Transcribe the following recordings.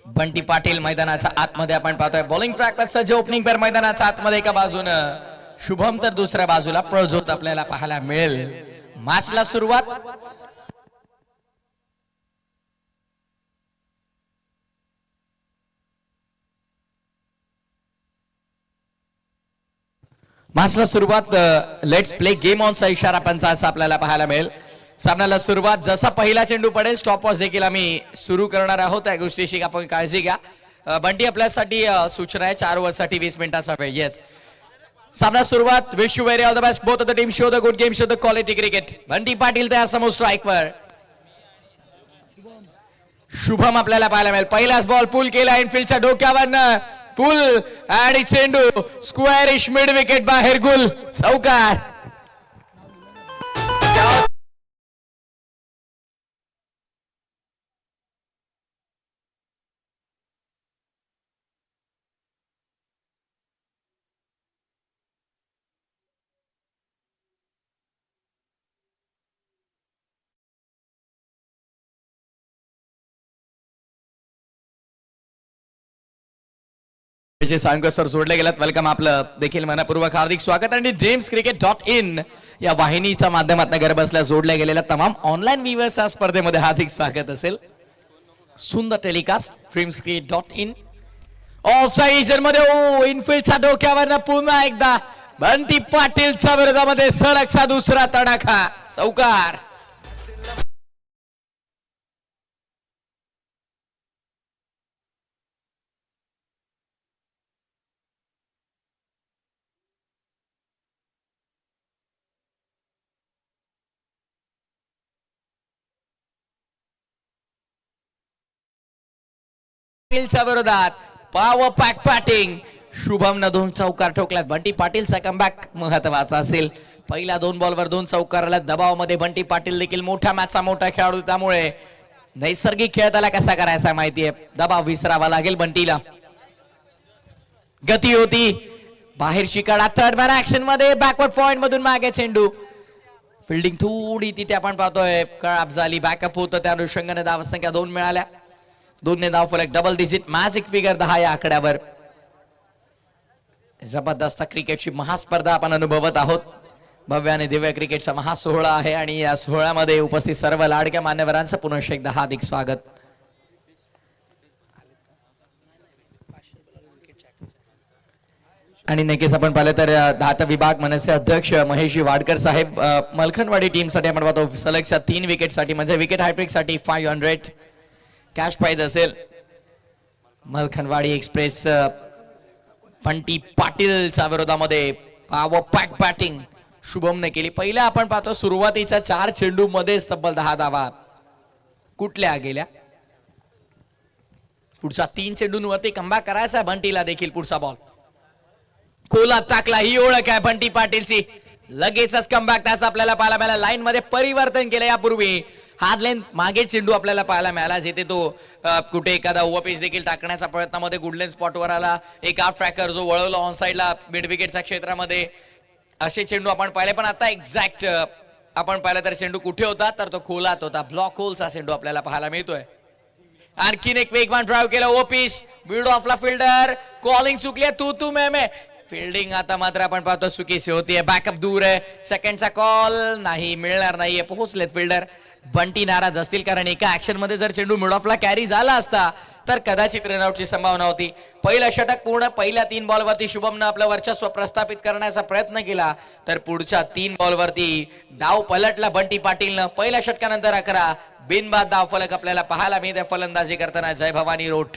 बंटी पाटील मैदानाच्या आतमध्ये आपण पाहतोय. बॉलिंग ट्रॅकवर सज्ज ओपनिंग पेअर मैदानाच्या आतमध्ये एका बाजूनं शुभम तर दुसऱ्या बाजूला प्रज्योत आपल्याला पाहायला मिळेल. मॅचला सुरुवात लेट्स प्ले गेम ऑनचा इशारा पंचाचा आपल्याला पाहायला मिळेल. सामन्याला सुरुवात जसा पहिला चेंडू पडेल स्टॉप वॉच देखील आम्ही सुरू करणार आहोत. त्या गोष्टीची आपण काळजी घ्या. बंटी आपल्यासाठी सूचना आहे 4 ओव्हरसाठी 20 मिनिटाचा वेळ. येस, सामना सुरुवात. Wish you very all the best both of the team. Show the good game, show the quality cricket. Bunty Patil त्या समोर स्ट्राईकवर. शुभम आपल्याला पाहायला मिळेल. पहिलाच बॉल पुल केला इनफिल्डच्या डोक्यावरनं. पुल आणि चेंडू स्क्वेअरिश मिड विकेट बाहेर. गुल चौकार. सर जोडले गेलात. वेलकम, आपलं देखील मनपूर्वक हार्दिक स्वागत. आणि ड्रीम्सक्रिकेट.in या वाहिनीच्या माध्यमातून घर बसल्या जोडल्या गेलेल्या तमाम ऑनलाईन व्ह्यूअर्स या स्पर्धेमध्ये हार्दिक स्वागत असेल. सुंदर टेलिकास्ट ड्रीम्सक्रिकेट.in. ऑफ साइड मध्ये ओ इनफिल्डच्या डोक्यावर पुन्हा एकदा बंटी पाटीलच्या विरोधामध्ये सलगचा दुसरा तडाखा. चौकार. विरोधात पॉवर पॅक बॅटिंग. शुभमनं 2 चौकार ठोकल्यात. बंटी पाटीलचा कमबॅक महत्वाचा असेल. पहिल्या 2 बॉलवर 2 चौकार. दबावामध्ये बंटी पाटील देखील मोठ्या मॅचचा मोठा खेळाडू, त्यामुळे नैसर्गिक खेळ त्याला कसा करायचा माहितीये. दबाव विसरावा लागेल बंटीला. गती होती बाहेरची कडा. थर्ड मॅन ऍक्शन मध्ये बॅकवर्ड पॉइंट मधून मागे चेंडू. फिल्डिंग थोडी तिथे आपण पाहतोय खराब झाली. बॅकअप होतं, त्या अनुषंगाने धावसंख्या 2 मिळाल्या. 2 ने धाव फलक डबल डिजिट मॅजिक फिगर 10 या आकड्यावर. जबरदस्त क्रिकेटची महास्पर्धा आपण अनुभवत आहोत. भव्य आणि दिव्य क्रिकेटचा महासोहळा आहे आणि या सोहळ्यामध्ये उपस्थित सर्व लाडक्या मान्यवरांचं पुनश्च एकदा हार्दिक स्वागत. आणि नक्कीच आपण पाहिलं तर धात विभाग मनसे अध्यक्ष महेशजी वाडकर साहेब मलखनवाडी टीम साठी आपण पाहतो सलगच्या 3 विकेटसाठी म्हणजे विकेट हॅट्रिक साठी 500 कॅश प्राइज असेल. मलखनवाडी एक्सप्रेस बंटी पाटीलच्या विरोधामध्ये पॉवर पॅक बॅटिंग शुभमने केली. पहिला आपण पाहतो सुरुवातीच्या 4 चेंडू मध्ये तब्बल 10 धावा कुठल्या गेल्या. पुढच्या 3 चेंडूंवरती कमबॅक करायचा बंटीला देखील. पुढचा बॉल खोलात टाकला. ही ओळख आहे बंटी पाटीलची. लगेचच कमबॅक त्याचा आपल्याला पाहायला मिळाला. लाईन मध्ये परिवर्तन केलं. यापूर्वी हार्ड लेंथ मागे चेंडू आपल्याला पाहायला मिळाला, जिथे तो कुठे एखादा ओव्हरपेस देखील टाकण्याच्या प्रयत्नामध्ये गुडलेन स्पॉटवर आला. एक हाफ ट्रॅकर जो वळवला ऑन साइडला मिड विकेटच्या क्षेत्रामध्ये. असे चेंडू आपण पाहिले, पण आता एक्झॅक्ट आपण पाहिलं तर चेंडू कुठे होता तर तो खोलात होता. ब्लॉक होलचा चेंडू आपल्याला पाहायला मिळतोय. आणखीन एक वेगवान ड्राईव्ह केला. ओपीस मिड ऑफला फिल्डर कॉलिंग चुकली. तू मे फिल्डिंग आता मात्र आपण पाहतो चुकीची होतीये. बॅकअप दूर आहे. सेकंडचा कॉल नाही मिळणार नाहीये. पोहोचलेत फिल्डर. बंटी नाराज असतील, कारण एका ऍक्शन मध्ये जर चेंडू मिड ऑफला कॅरी झाला असता तर कदाचित रनआउटची संभावना होती. पहिलं षटक पूर्ण. पहिल्या 3 बॉलवरती शुभमनं आपलं वर्चस्व प्रस्थापित करण्याचा प्रयत्न केला, तर पुढच्या 3 बॉलवरती डाव पलटला बंटी पाटीलनं. पहिल्या षटकानंतर 11 बिनबाद धाव फलक आपल्याला पाहायला मिळते फलंदाजी करताना जय भवानी रोट.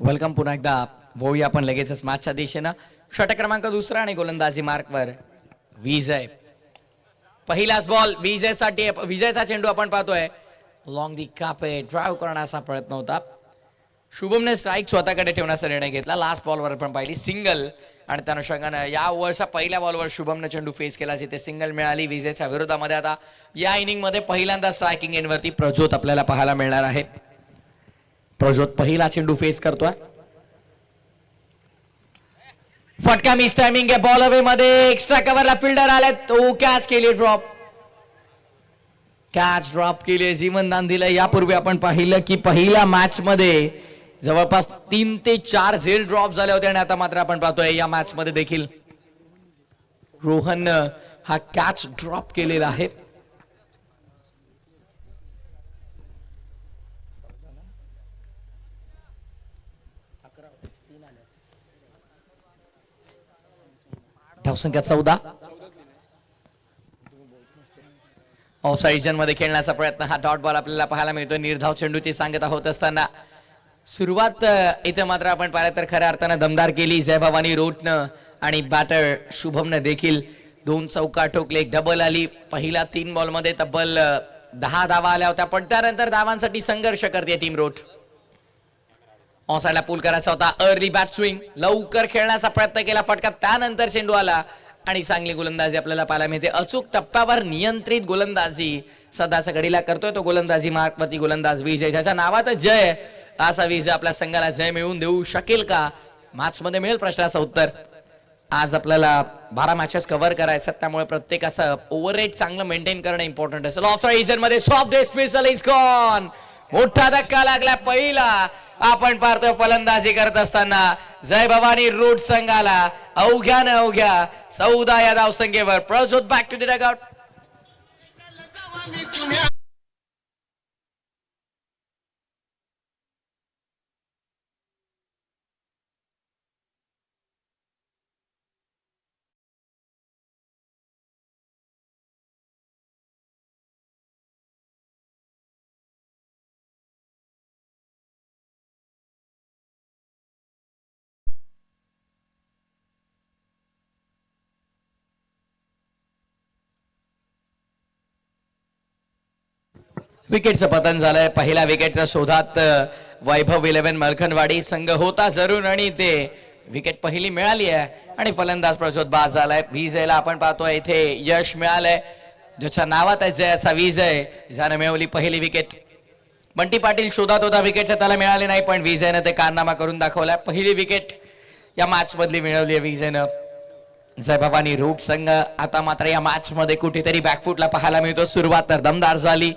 वेलकम पुन्हा एकदा वळूया आपण लगेचच मॅचच्या दिशेनं. षटक क्रमांक दुसरा आणि गोलंदाजी मार्कवर विजय. पहिलाच बॉल विजयसाठी, विजयचा चेंडू आपण पाहतोय. लॉंग दी कापे ड्राईव्ह करण्याचा प्रयत्न होता. शुभमने स्ट्राईक स्वतःकडे ठेवण्याचा निर्णय घेतला. लास्ट बॉलवर आपण पाहिली सिंगल आणि त्या अनुषंगानं या ओव्हरच्या पहिल्या बॉलवर शुभमने चेंडू फेस केला, जिथे सिंगल मिळाली विजयच्या विरोधामध्ये. आता या इनिंग मध्ये पहिल्यांदा स्ट्रायकिंग एंडवरती प्रज्योत आपल्याला पाहायला मिळणार आहे. प्रज्योत पहिला चेंडू फेस करतोय. फटका मिस टायमिंग आहे. बॉल अवे मध्ये एक्स्ट्रा कव्हरला फिल्डर आले, तो कॅच केली, ड्रॉप. कॅच ड्रॉप केली, जीवनदान दिलं. यापूर्वी आपण पाहिलं की पहिल्या मॅच मध्ये जवळपास 3 ते 4 झेल ड्रॉप झाले होते आणि आता मात्र आपण पाहतोय या मॅच मध्ये देखील रोहन हा कॅच ड्रॉप केलेला आहे. धावसंख्या 14. ऑफसाइड झोन मध्ये खेळण्याचा प्रयत्न, हा डॉट बॉल आपल्याला पाहायला मिळतो. निर्धाव चेंडूची सांगता होत असताना सुरुवात इथे मात्र आपण पाहिलं तर खऱ्या अर्थानं दमदार केली जय भवानी रोटनं आणि बॅटर शुभमनं देखील 2 चौका ठोकले, एक डबल आली. पहिल्या 3 बॉल मध्ये तब्बल 10 धावा आल्या होत्या, पण त्यानंतर धावांसाठी संघर्ष करते टीम रोट. ऑनसाइडला पूल करायचा होता. अर्ली बॅट स्विंग, लवकर खेळण्याचा प्रयत्न केला, फटका त्यानंतर चेंडू आला आणि चांगली गोलंदाजी आपल्याला पाहायला मिळते. अचूक टप्प्यावर नियंत्रित गोलंदाजी सदाच्या घडीला करतोय तो गोलंदाजी मार्कवरती गोलंदाज विजय, ज्याच्या नावातच जय. असा विजय आपल्या संघाला जय मिळवून देऊ शकेल का? मॅच मध्ये मिळेल प्रश्नाचं उत्तर. आज आपल्याला 12 मॅचेस कव्हर करायचं, त्यामुळे प्रत्येकाचं ओव्हररेट चांगलं मेंटेन करणं इम्पॉर्टंट असेल. ऑफसाइड झोन मध्ये सॉफ्ट डिस्मिसल इज गॉन. मोठा धक्का लागला. पहिला आपण पाहतोय फलंदाजी करत असताना जय भवानी रोड संघाला अवघ्यानं अवघ्या 14 या धावसंख्येवर Prajyot back to the dugout. विकेटचं पतन झालंय. पहिल्या विकेटच्या शोधात वैभव 11 मलखनवाडी संघ होता जरूर आणि ते विकेट पहिली मिळाली आहे आणि फलंदाज प्रज्योत बाद झालाय. विजयला आपण पाहतोय इथे यश मिळालंय, ज्याच्या नावात आहे जय असा विजय, ज्याने मिळवली पहिली विकेट. बंटी पाटील शोधात होता विकेटच्या, त्याला मिळाले नाही, पण विजयनं ते कारनामा करून दाखवलाय. पहिली विकेट या मॅच मधली मिळवली आहे विजयनं. जय भवानी रूट संघ आता मात्र या मॅच मध्ये कुठेतरी बॅकफुटला पाहायला मिळतो. सुरुवात तर दमदार झाली,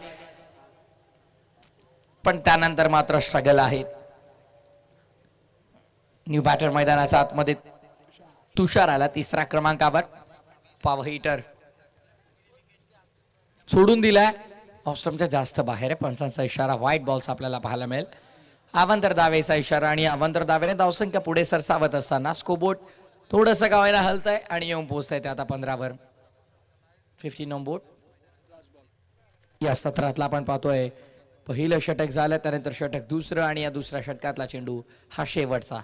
पण त्यानंतर मात्र स्ट्रगल आहे. न्यू बॅटर मैदानाच्या आतमध्ये तुषार आला 3ऱ्या क्रमांकावर. पॉवर हिटर सोडून दिलाय, ऑस्ट्रमच्या जास्त बाहेर आहे. पंचांचा इशारा, व्हाईट बॉल्स आपल्याला पाहायला मिळेल. अवंतर दावेचा इशारा आणि अवंतर दावेने धावसंख्या पुढे सरसावत असताना स्कोबोर्ड थोडंसं गावायला हलतंय आणि येऊन पोहोचतंय ते आता 15वर. 15 ऑन बोर्ड. या सत्रातला आपण पाहतोय पहिलं षटक झालं, त्यानंतर षटक दुसरं आणि या दुसऱ्या षटकातला चेंडू हा शेवटचा.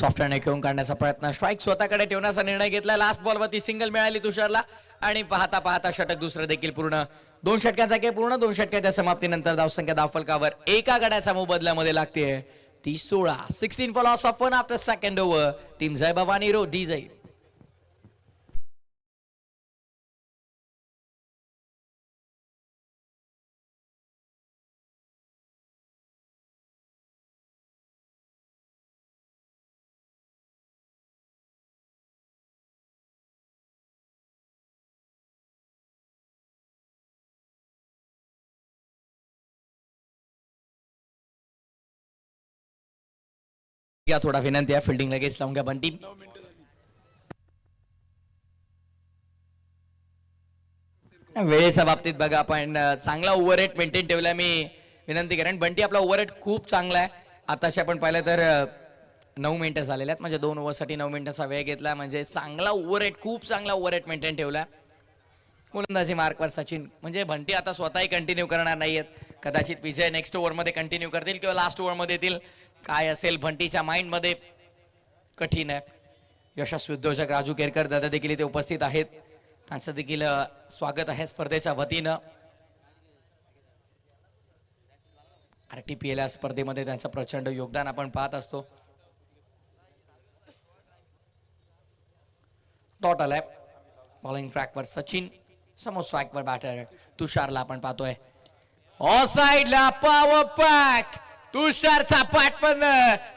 सॉफ्टवेअरने खेळून काढण्याचा प्रयत्न, स्ट्राईक स्वतःकडे ठेवण्याचा निर्णय घेतला. लास्ट बॉलवरती सिंगल मिळाली तुषारला आणि पाहता पाहता षटक दुसरं देखील पूर्ण. 2 षटकांचा खेळ पूर्ण. 2 षटकाच्या समाप्तीनंतर धावसंख्या धावफलकावर एका गड्याच्या मोबदल्यामध्ये लागते 30-16. 16 for loss of 1 after second over. Team Jai Bhavani रो डी जय. या थोडा विनंती आहे, फिल्डिंग लगेच लावून घ्या बंटी. वेळेच्या बाबतीत बघा आपण चांगला ओव्हररेट मेंटेन ठेवला. मी विनंती करेन बंटी, आपला ओव्हररेट खूप चांगला आहे. आताशी आपण पाहिलं तर 9 मिनिटं झालेले आहेत, म्हणजे 2 ओव्हरसाठी 9 मिनिटाचा वेळ घेतला, म्हणजे चांगला ओव्हररेट, खूप चांगला ओव्हररेट मेंटेन ठेवला. गोलंदाजी मार्कवर सचिन, म्हणजे बंटी आता स्वतःही कंटिन्यू करणार नाहीयेत, कदाचित विजय नेक्स्ट ओव्हर मध्ये कंटिन्यू करतील किंवा लास्ट ओव्हर मध्ये येतील. काय असेल बंटीच्या माइंड मध्ये कठीण आहे. यशस्वी उद्योजक राजू केरकर दादा देखील इथे उपस्थित आहेत. त्यांचं देखील स्वागत आहे स्पर्धेच्या वतीनं. RTPL या स्पर्धेमध्ये त्यांचं प्रचंड योगदान आपण पाहत असतो. डॉट आलाय बॉलिंग ट्रॅकवर सचिन, समोर स्ट्राईकवर बॅटर तुषारला आपण पाहतोय. ऑफ साइडला पॉवर पॅक तुषारचा पाठमधन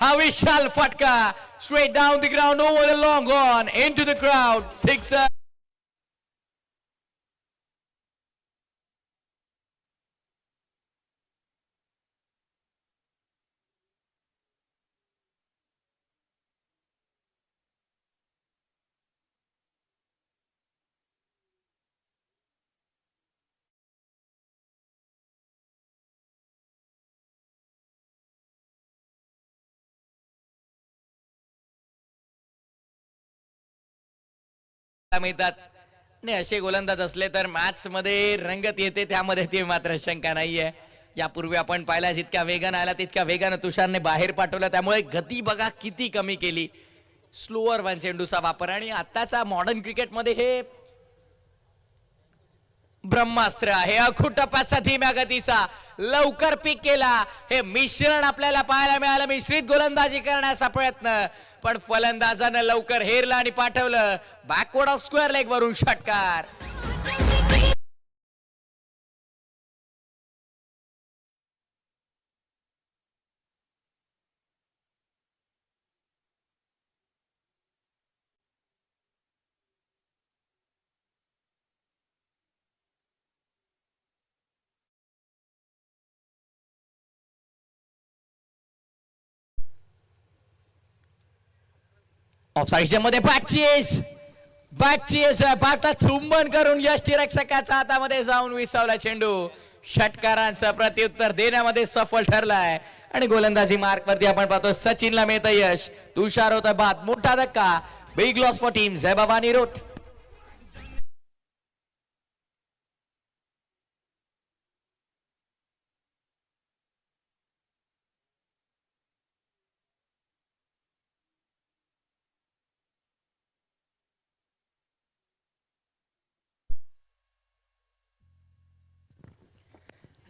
हा विशाल फटका straight down the ground over the long on into the crowd. Sixer. मिळतात नाही असे गोलंदाज असले तर मॅच मध्ये रंगत येते, त्यामध्ये ती मात्र शंका नाहीये. यापूर्वी आपण पाहिला जितक्या वेगानं आला तितक्या वेगानं तुषारने बाहेर पाठवला, त्यामुळे गती बघा किती कमी केली. स्लोअर वन चेंडूचा वापर आणि आताचा मॉडर्न क्रिकेटमध्ये हे ब्रह्मास्त्र आहे. अखूट टप्प्याचा धीम्या गतीचा लवकर पीक केला, हे मिश्रण आपल्याला पाहायला मिळालं. मिश्रित गोलंदाजी करण्याचा प्रयत्न, पण फलंदाजानं लवकर हेरला आणि पाठवलं बॅकवर्ड ऑफ स्क्वेअर लेग वरून षटकार. ऑफसाईडच्या मध्ये बॅटचीज बाटा चुंबन करून यश रक्षकाच्या हातामध्ये जाऊन विसावला चेंडू. षटकारांचं प्रत्युत्तर देण्यामध्ये सफल ठरलाय आणि गोलंदाजी मार्क वरती आपण पाहतो सचिनला मिळतं यश. तुषार होता बाद. मोठा धक्का, big loss for team Jai Bhavani रोट.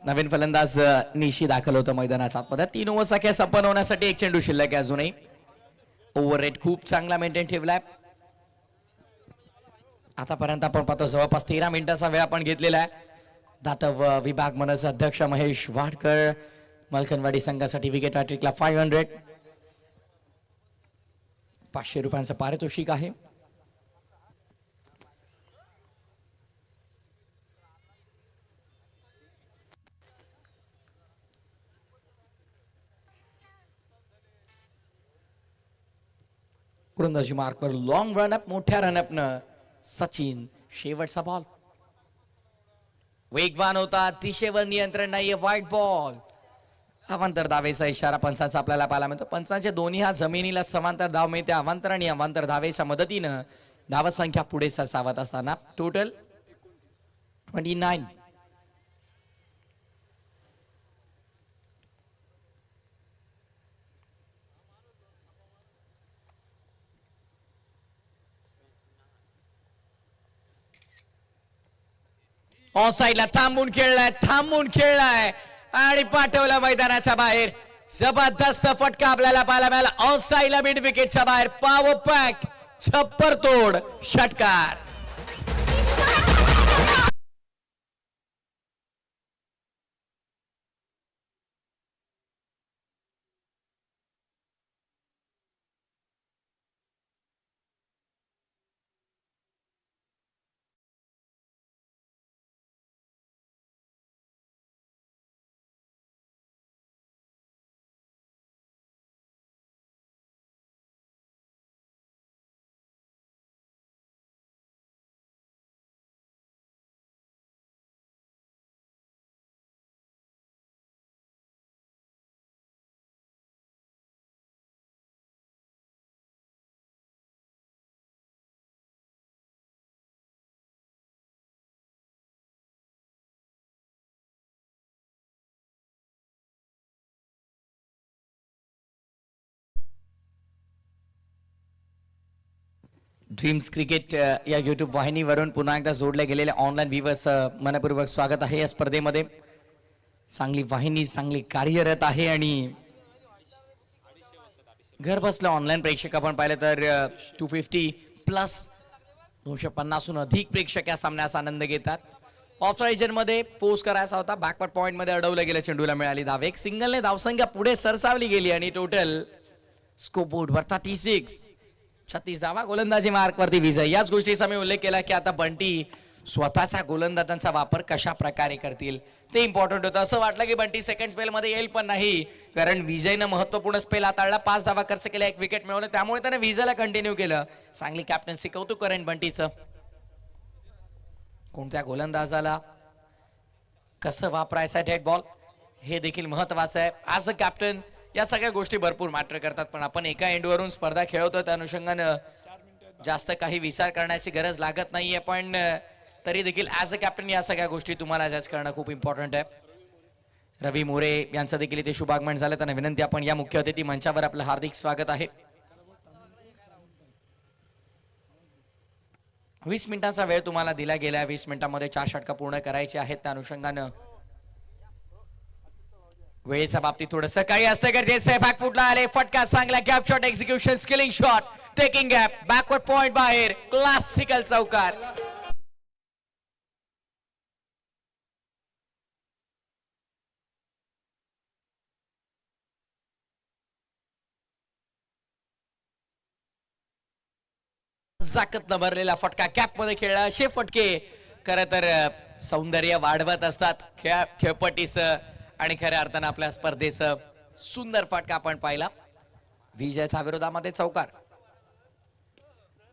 नवीन फलंदाज निशी दाखल होतं मैदानाच्या आतमध्ये. 3 ओव्हर अख्या संपन्न होण्यासाठी एक चेंडू शिल्लक आहे अजूनही. ओव्हर रेट खूप चांगला मेंटेन ठेवलाय. आतापर्यंत आपण पाहतो जवळपास 13 मिनिटाचा वेळ आपण घेतलेला आहे. दातव विभाग मनसे अध्यक्ष महेश वाडकर मलकनवाडी संघासाठी विकेट हॅट्रिकला 500 ₹500 पारितोषिक आहे. गोलंदाजी मार्कवर लॉंग रनअप, मोठ्या रनअपनं सचिन. शेवटचा बॉल वेगवान होता, दिशेवर नियंत्रण नाहीये. White ball. अवांतर धावेचा इशारा पंचांचा आपल्याला पाहायला मिळतो. पंचांचे दोन्ही हा जमिनीला समांतर धाव मिळते. अवांतर आणि अवांतर धावेच्या मदतीनं धावसंख्या पुढे सरसावत असताना टोटल 29. ऑफ साइडला थांबून खेळलाय आणि पाठवलं मैदानाच्या बाहेर. जबरदस्त फटका आपल्याला पाहायला मिळाला. ऑफ साइडला मिड विकेटच्या बाहेर. पॉवर पॅक छप्पर तोड षटकार. ड्रीम्स क्रिकेट या युट्यूब वाहिनीवरून पुन्हा एकदा जोडले गेलेले ऑनलाईन व्ह्यूअर्स मनपूर्वक स्वागत आहे या स्पर्धेमध्ये. चांगली वाहिनी चांगली कार्यरत आहे आणि घर बसल्या ऑनलाईन प्रेक्षक आपण पाहिलं तर 250+ 250हून अधिक प्रेक्षक या सामन्याचा आनंद घेतात. ऑफ साइड मध्ये फोर्स करायचा होता, बॅकवर्ड पॉइंट मध्ये अडवलं गेलं, चेंडूला मिळाली धाव. एक सिंगलने धावसंख्या पुढे सरसावली गेली आणि टोटल स्कोरबोर्ड वर 36 धावा. गोलंदाजी मार्क वरती विजय. याच गोष्टीचा मी उल्लेख केला की आता बंटी स्वतःचा गोलंदाजांचा वापर कशा प्रकारे करतील ते इम्पॉर्टंट होतं. असं वाटलं की बंटी सेकंड स्पेल मध्ये येईल, पण नाही, कारण विजयनं महत्वपूर्ण स्पेल हाताळला, 5 धावा खर्च केला, 1 विकेट मिळवलं, त्यामुळे त्याने विजयला कंटिन्यू केलं. चांगली कॅप्टन्सी, कौतुक करेन बंटीचं. कोणत्या गोलंदाजाला कसं वापरायचं डेड बॉल हे देखील महत्वाचं आहे. ॲज अ कॅप्टन या सगळ्या गोष्टी भरपूर मॅटर करतात, पण आपण एका एंडवरून स्पर्धा खेळवतो त्या अनुषंगानं जास्त काही विचार करण्याची गरज लागत नाहीये, पण तरी देखील ॲज अ कॅप्टन या सगळ्या गोष्टी तुम्हाला जज करणं खूप इम्पॉर्टंट आहे. रवी मोरे यांचं देखील इथे शुभागमन झालं, त्यांना विनंती आपण या मुख्य अतिथी मंचावर आपलं हार्दिक स्वागत आहे. 20 मिनिटांचा वेळ तुम्हाला दिला गेला. 20 मिनिटांमध्ये 4 षटकं पूर्ण करायची आहेत. त्या अनुषंगानं वेळेच्या बाबतीत थोडंसं काही असतं गरजेचं आहे. बॅकफुटला आले, फटका चांगला, gap shot execution, skilling shot, taking gap, backward point बाहेर, क्लासिकल चौकार. जाकतनं भरलेला फटका कॅप मध्ये खेळला. असे फटके खरं तर सौंदर्य वाढवत असतात खेळपट्टीचं आणि खऱ्या अर्थानं आपल्या स्पर्धेचं. सुंदर फटका आपण पाहिला. विजयच्या विरोधामध्ये चौकार.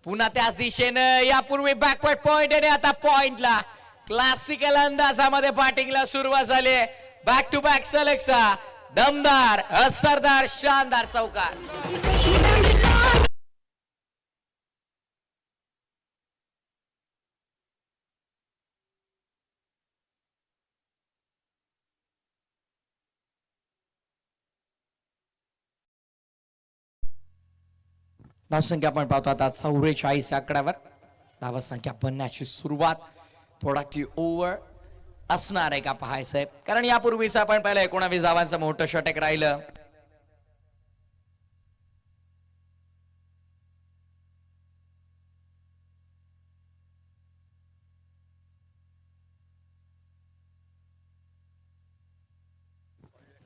पुन्हा त्याच दिशेनं यापूर्वी बॅकवर्ड पॉइंट आणि आता पॉइंटला क्लासिकल अंदाजामध्ये बॅटिंगला सुरुवात झाली. बॅक टू बॅक सलगचा दमदार, असरदार, शानदार चौकार. धावसंख्या आपण पाहतो आता 44 आकड्यावर. धावसंख्या बनण्याची सुरुवात. प्रोडक्टिव्ह ओव्हर असणार आहे का पाहायचंय, कारण यापूर्वीच आपण पाहिलं 19 धावांचं मोठं षटक राहिलं.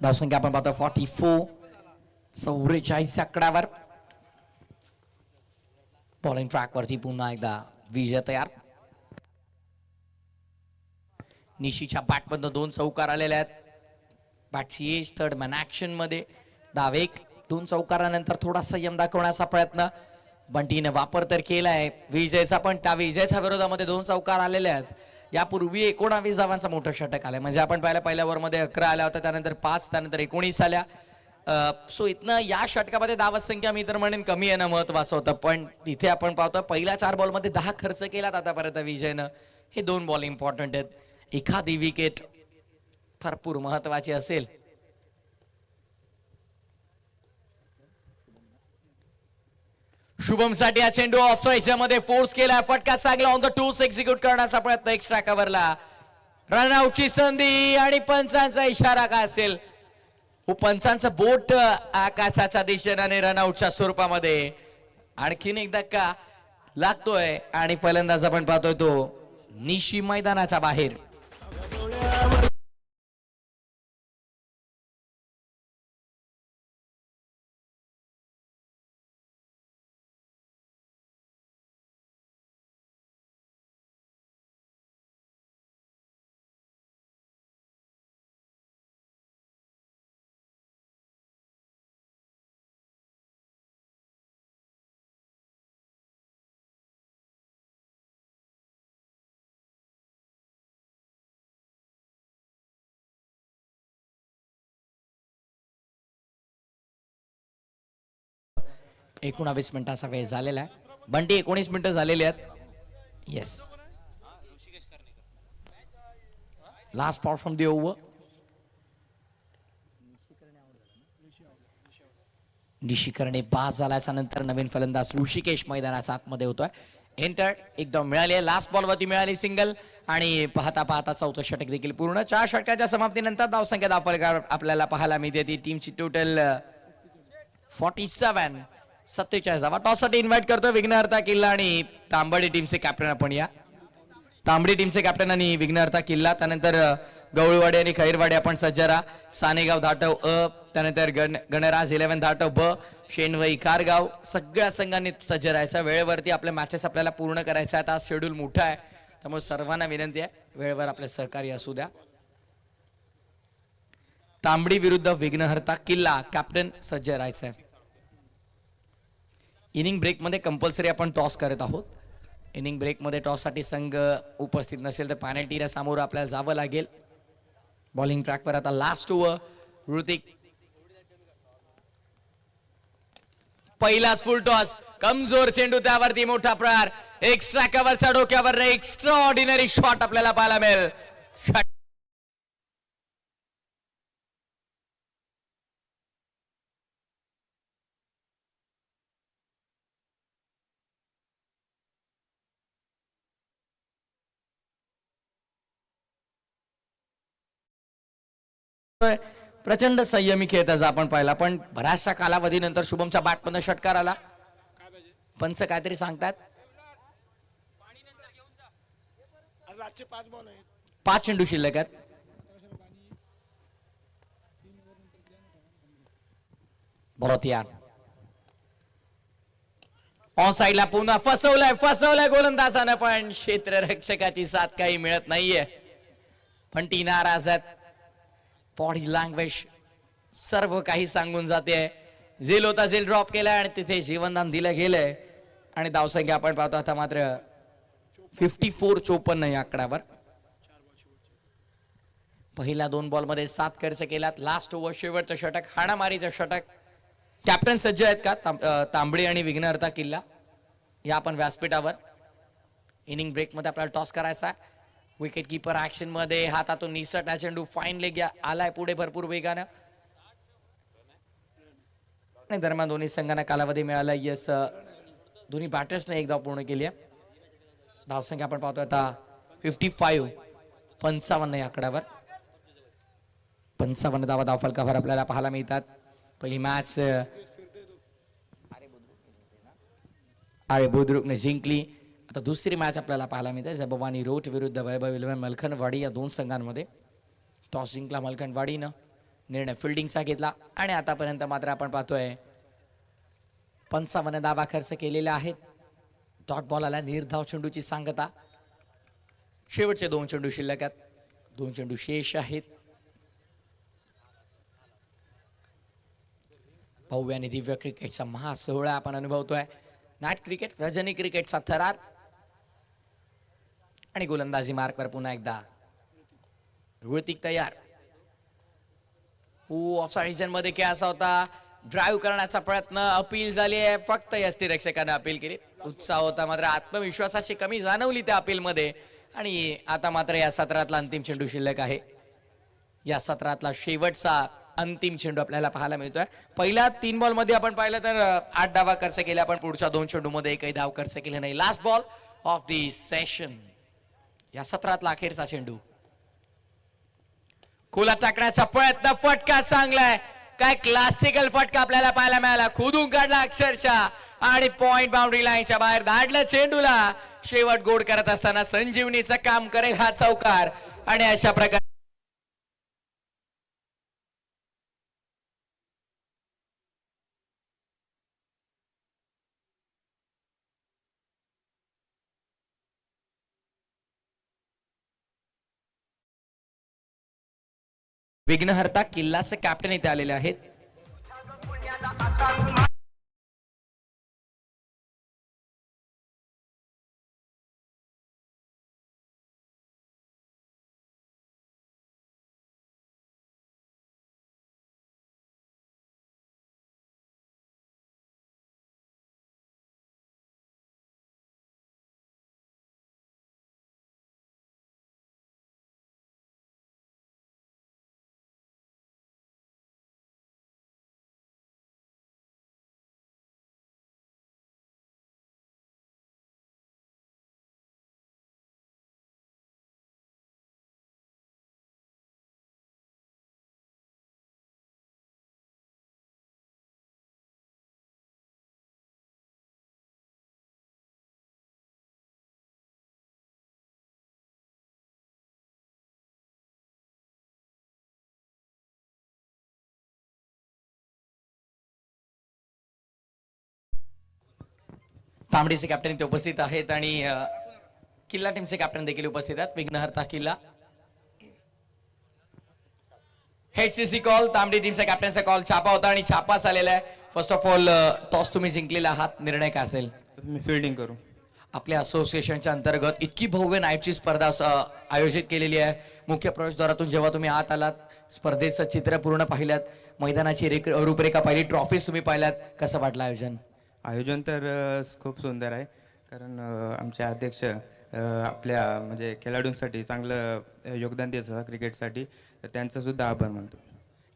धावसंख्या आपण पाहतो 44, 44 आकड्यावर. बॉलिंग ट्रॅक वरती पुन्हा एकदा विजय तयार. निशीच्या बॅट मधून 2 चौकार आलेले आहेत. बॅटची एज थर्ड मॅन ऍक्शन मध्ये धाव. 1-2 चौकारानंतर थोडा संयम दाखवण्याचा प्रयत्न बंटीने वापर तर केलाय विजयचा, पण त्या विजयच्या विरोधामध्ये 2 चौकार आलेले आहेत. यापूर्वी 19 धावांचा मोठं षटक आलंय. म्हणजे आपण पाहिलं पहिल्या ओव्हर मध्ये 11 आल्या होत्या, त्यानंतर 5, त्यानंतर 19 आल्या. सो इथनं या षटकामध्ये धावसंख्या मी तर म्हणेन कमी येणं महत्वाचं होतं, पण तिथे आपण पाहतो पहिल्या 4 बॉल मध्ये 10 खर्च केलात आतापर्यंत विजयनं. हे 2 बॉल इम्पॉर्टंट आहेत. एखादी विकेट भरपूर महत्वाची असेल. शुभम साठी हा चेंडू ऑफ साइडच्या मध्ये फोर्स केला. फटका चांगला ऑन द टूस एक्झिक्यूट करण्याचा प्रयत्न एक्स्ट्रा कव्हरला. रनआउटची संधी आणि पंचांचा इशारा काय असेल. पंचांचं बोट आकाशाच्या दिशेने आणि रनआउटच्या स्वरूपामध्ये आणखीन एक धक्का लागतोय आणि फलंदाज आपण पाहतोय तो निशी मैदानाच्या बाहेर. एकोणावीस मिनिटांचा वेळ झालेला आहे. बंटी 19 मिनिटं झालेली आहेत. Yes, last ball from the over. निशिकरणे बाद झाल्याच्या नंतर नवीन फलंदाज ऋषिकेश मैदानाच्या आतमध्ये होतोय. एंटर एकदम मिळाली, लास्ट बॉल वरती मिळाली सिंगल आणि पाहता पाहता चौथं षटक देखील पूर्ण. 4 षटकाच्या समाप्तीनंतर धावसंख्या दाखल आपल्याला पाहायला मिळते ती टीमची टोटल 47. 47 धावा. टॉससाठी इन्व्हाइट करतो विघ्नहर्ता किल्ला आणि तांबडी टीमचे कॅप्टन आपण या. तांबडी टीमचे कॅप्टन आणि विघ्नहर्ता किल्ला, त्यानंतर गवळवाडी आणि खैरवाडी आपण सज्जरा, सानेगाव धाटव अ, त्यानंतर गणराज 11 धाटव ब, शेनवई कारगाव, सगळ्या संघांनी सज्ज राहायचं. वेळेवरती आपले मॅचेस आपल्याला पूर्ण करायचे आहेत. आज शेड्यूल मोठा आहे त्यामुळे सर्वांना विनंती आहे वेळेवर आपले सहकार्य असू द्या. तांबडी विरुद्ध विघ्नहर्ता किल्ला, कॅप्टन सज्ज राहायचं आहे. इनिंग ब्रेक मध्ये कंपल्सरी आपण टॉस करत आहोत. इनिंग ब्रेक मध्ये टॉस साठी संघ उपस्थित नसेल तर पॅनल्टीला सामोरं आपल्याला जावं लागेल. बॉलिंग ट्रॅकवर आता लास्ट ओव्हर. ऋतिक पहिलाच फुल टॉस, कमजोर चेंडू, त्यावरती मोठा प्रहार, एक्स्ट्रा कव्हरचा डोक्यावर एक्स्ट्रा ऑर्डिनरी शॉट आपल्याला पाहायला मिळेल. प्रचंड संयमी खेळ त्याचा आपण पाहिला, पण बऱ्याचशा कालावधीनंतर शुभमच्या बॅटमधून षटकार आला. पंच काहीतरी सांगतात. 5 चेंडू शिल्लक आहेत. बरोबर ऑन साइडला पुन्हा फसवलंय गोलंदाजानं, पण क्षेत्ररक्षकाची साथ काही मिळत नाहीये. पण ती नाराज आहेत. बॉडी लँग्वेज सर्व काही सांगून जाते. झेल होता झेल ड्रॉप केलाय आणि तिथे जीवनदान दिलं गेलंय आणि धावसंख्या आपण पाहतो आता मात्र 54-54 या आकड्यावर. पहिल्या 2 बॉल मध्ये 7 खर्च केलात. लास्ट ओव्हर शेवटचं षटक, हाणामारीचं षटक. कॅप्टन सज्ज आहेत का तांबडी आणि विघ्नहर्ता किल्ला या आपण व्यासपीठावर. इनिंग ब्रेक मध्ये आपल्याला टॉस करायचा आहे. विकेट कीपर ऍक्शन मध्ये, हातातून निसटला चेंडू, फाईन लेग आलाय पुढे भरपूर वेगानं आणि दरम्यान दोन्ही संघांना कालावधी मिळाला. यस, दोन्ही बॅटर्सने एक धाव पूर्ण केली आहे. धावसंख्या आपण पाहतो आता 55 या आकड्यावर. 55 धावा धावफलकावर आपल्याला पाहायला मिळतात. पहिली मॅच बुद्रुकने जिंकली. आता दुसरी मॅच आपल्याला पाहायला मिळते जबवानी रोट विरुद्ध वैभव 11 मलखनवाडी या 2 संघांमध्ये. टॉस जिंकला मलखनवाडीनं, निर्णय फिल्डिंगचा घेतला आणि आतापर्यंत मात्र आपण पाहतोय 55 धावा खर्च केलेल्या आहेत. डॉट बॉल आला, निर्धाव चेंडूची सांगता. शेवटचे 2 चेंडू शिल्लक आहेत. 2 चेंडू शेष आहेत. भव्य आणि दिव्य क्रिकेटचा महासोहळा आपण अनुभवतोय. नाईट क्रिकेट, रजनी क्रिकेटचा थरार आणि गोलंदाजी मार्कवर पुन्हा एकदा ऋतिक तयार. ऑफ साइड मध्ये काय असा होता, ड्राईव्ह करण्याचा प्रयत्न, अपील झाली आहे, फक्त यष्टीरक्षकाने अपील केली. उत्साह होता मात्र आत्मविश्वासाची कमी जाणवली त्या अपील मध्ये. आणि आता मात्र या सत्रातला अंतिम चेंडू शिल्लक आहे. या सत्रातला शेवटचा अंतिम चेंडू आपल्याला पाहायला मिळतोय. पहिल्या 3 बॉल मध्ये आपण पाहिलं तर 8 धावा खर्च केल्या, पण पुढच्या 2 चेंडू मध्ये एकही धाव खर्च केले नाही. Last ball of the session, या सत्रातला अखेरचा चेंडू. खोला टाकण्याचा प्रयत्न, फटका चांगलाय. काय क्लासिकल फटका आपल्याला पाहायला मिळाला. खोदून काढला अक्षरशः आणि पॉइंट बाउंड्री लाईनच्या बाहेर धाडलं चेंडूला. शेवट गोड करत असताना संजीवनीचं काम करेल हा चौकार आणि अशा प्रकारे विघ्नहर्ता किल्लाचे कॅप्टन इथे आलेले आहेत. तांबडीचे कॅप्टन इथे उपस्थित आहेत आणि किल्ला टीमचे कॅप्टन देखील उपस्थित आहेत. विघ्नहर्ता किल्ला हेड सीसी कॉल. तांबडी टीमचा कॅप्टनचा कॉल छापा होता आणि छापा झालेला आहे. फर्स्ट ऑफ ऑल टॉस तुम्ही जिंकलेला आहात, निर्णय काय असेल? मी फिल्डिंग करू. आपल्या असोसिएशनच्या अंतर्गत इतकी भव्य नाईटची स्पर्धा आयोजित केलेली आहे. मुख्य प्रवेशद्वारातून जेव्हा तुम्ही आत आलात, स्पर्धेचं चित्र पूर्ण पाहिल्यात, मैदानाची रूपरेखा पाहिली, ट्रॉफीज तुम्ही पाहिल्यात, कसं वाटलं आयोजन? आयोजन तर खूप सुंदर आहे, कारण आमचे अध्यक्ष आपल्या म्हणजे खेळाडूंसाठी चांगलं योगदान देत असतात क्रिकेटसाठी, तर त्यांचा सुद्धा आभार मानतो.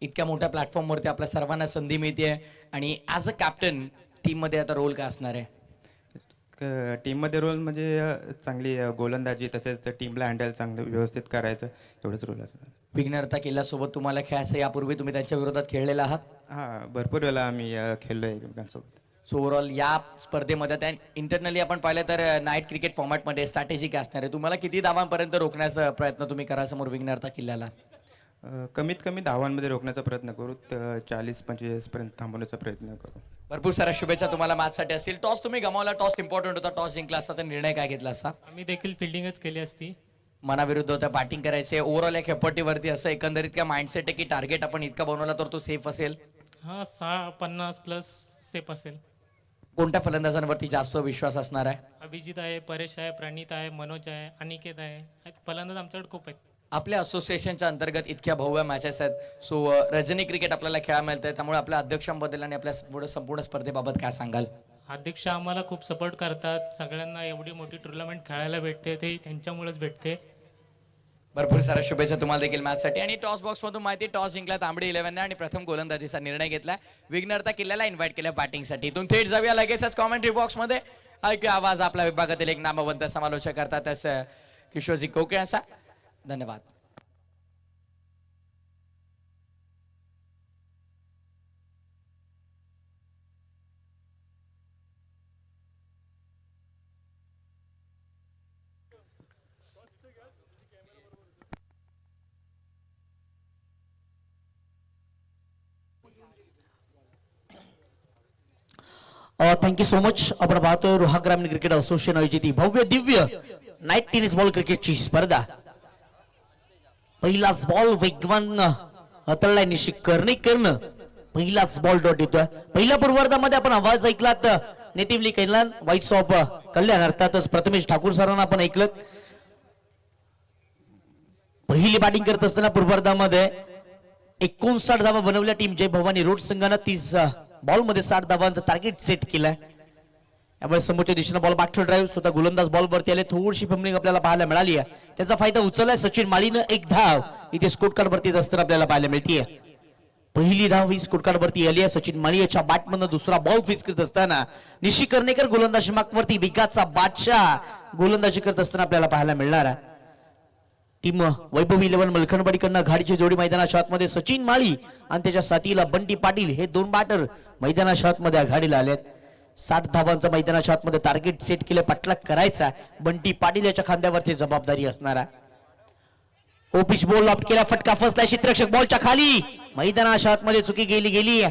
इतक्या मोठ्या प्लॅटफॉर्मवरती आपल्या सर्वांना संधी मिळते आणि ॲज अ कॅप्टन टीममध्ये आता रोल काय असणार आहे? टीममध्ये रोल म्हणजे चांगली गोलंदाजी, तसेच टीमला हँडल चांगलं व्यवस्थित करायचं, एवढंच रोल असणार. विघ्नहर्ता किल्ल्यासोबत तुम्हाला खेळायचं, यापूर्वी तुम्ही त्यांच्या विरोधात खेळलेला आहात? हां, भरपूर वेळा आम्ही खेळलो आहे एकमेकांसोबत. सो ओव्हरऑल या स्पर्धेमध्ये त्या इंटरनली आपण पाहिलं तर नाईट क्रिकेट फॉर्मॅटमध्ये स्ट्रॅटेजी काय असणार आहे? तुम्हाला किती धावांपर्यंत रोखण्याचा प्रयत्न तुम्ही करा समोर विघ्नहर्ता किल्ल्याला? कमीत कमी धावांमध्ये रोखण्याचा प्रयत्न करू, 40-45 पर्यंत थांबवण्याचा प्रयत्न करू. भरपूर साऱ्या शुभेच्छा तुम्हाला मॅचसाठी असतील. टॉस तुम्ही गमावला, टॉस इम्पॉर्टंट होता, टॉस जिंकला असता तर निर्णय काय घेतला असता? आम्ही देखील फिल्डिंगच केली असती. मनाविरुद्ध होत्या, बॅटिंग करायचे. ओव्हरऑल या खेळपट्टीवरती असं एकंदरीत काय माइंडसेट आहे की टार्गेट आपण इतका बनवला तर तो सेफ असेल? हा 650+ सेफ असेल. कोणत्या फलंदाजांवरती जास्त विश्वास असणार आहे? अभिजित आहे, परेश आहे, प्रणित आहे, मनोज आहे, अनिकेत आहे. फलंदाज आमच्याकडे खूप आहेत. आपल्या असोसिएशनच्या अंतर्गत इतक्या भव्य मॅचेस आहेत. सो रजनी क्रिकेट आपल्याला खेळायला मिळतंय, त्यामुळे आपल्या अध्यक्षांबद्दल आणि आपल्या पुढे संपूर्ण स्पर्धेबाबत काय सांगाल? अध्यक्ष आम्हाला खूप सपोर्ट करतात. सगळ्यांना एवढी मोठी टुर्नामेंट खेळायला भेटते ते त्यांच्यामुळेच भेटते. भरपूर साऱ्या शुभेच्छा तुम्हाला देखील मॅचसाठी. आणि टॉस बॉक्स मधून माहिती, टॉस जिंकला तांबडी 11ने आणि प्रथम गोलंदाजीचा निर्णय घेतला. विघ्नहर्ता किल्ल्याला इन्व्हाइट केलं बॅटिंगसाठी. इथून थेट जाऊया लगेचच कॉमेंट्री बॉक्स मध्ये. ऐकूया आवाज आपल्या विभागातील एक नामवंत समालोचक करतात किशोरजी कोके यांचा. धन्यवाद. Thank you so much. आपण पाहतोय रोहा ग्रामीण क्रिकेट असोसिएशन आयोजित ही भव्य दिव्य नाईट टेनिस बॉल क्रिकेटची स्पर्धा. पहिलाच बॉल वेगवान हाताळलाय निशिक कर्णिकरनं. पहिलाच बॉल डॉट येतोय. पहिल्या पूर्वार्धामध्ये आपण आवाज ऐकलात नेटिव्हली कल्याण व्हाईस ऑफ कल्याण, अर्थातच प्रथमेश ठाकूर सरांना आपण ऐकलं. पहिली बॅटिंग करत असताना पूर्वार्धामध्ये 59 धावा बनवल्या टीम जय भवानी रोड संघानं. 30 बॉल मध्ये 60 धावांचं टार्गेट सेट केलंय. यामुळे समोरच्या दिशेने बॉल बॅकटू ड्राईव्ह, स्वतः गोलंदाज बॉल वरती आले. थोडीशी फिल्मिंग आपल्याला पाहायला मिळाली आहे, त्याचा फायदा उचललाय सचिन माळीनं. एक धाव इथे स्कोर कार्ड वरती असताना आपल्याला पाहायला मिळतीये. पहिली धाव ही स्कोर कार्ड वरती आली आहे सचिन माळी याच्या बॅटमधनं. दुसरा बॉल फिक्स करत असताना निशी कर्णेकर गोलंदाजी मार्कवरती विकासचा बादशाह गोलंदाजी करत असताना आपल्याला पाहायला मिळणार आहे. टीम वैभव 11 मलखणवाडीकडनं घाडीची जोडी मैदानाच्या आतमध्ये. सचिन माळी आणि त्याच्या साथीला बंटी पाटील हे दोन बॅटर मैदानाच्या आतमध्ये आघाडीला आलेत. 60 धावांचा मैदानाच्या आतमध्ये टार्गेट सेट केलं, पाठलाग करायचा. बंटी पाटील याच्या खांद्यावरती जबाबदारी असणार आहे. ओपिच बॉल लॉफ्ट केला, फटका फसला क्षेत्ररक्षक बॉलच्या खाली. मैदानाच्या आतमध्ये चुकी गेली.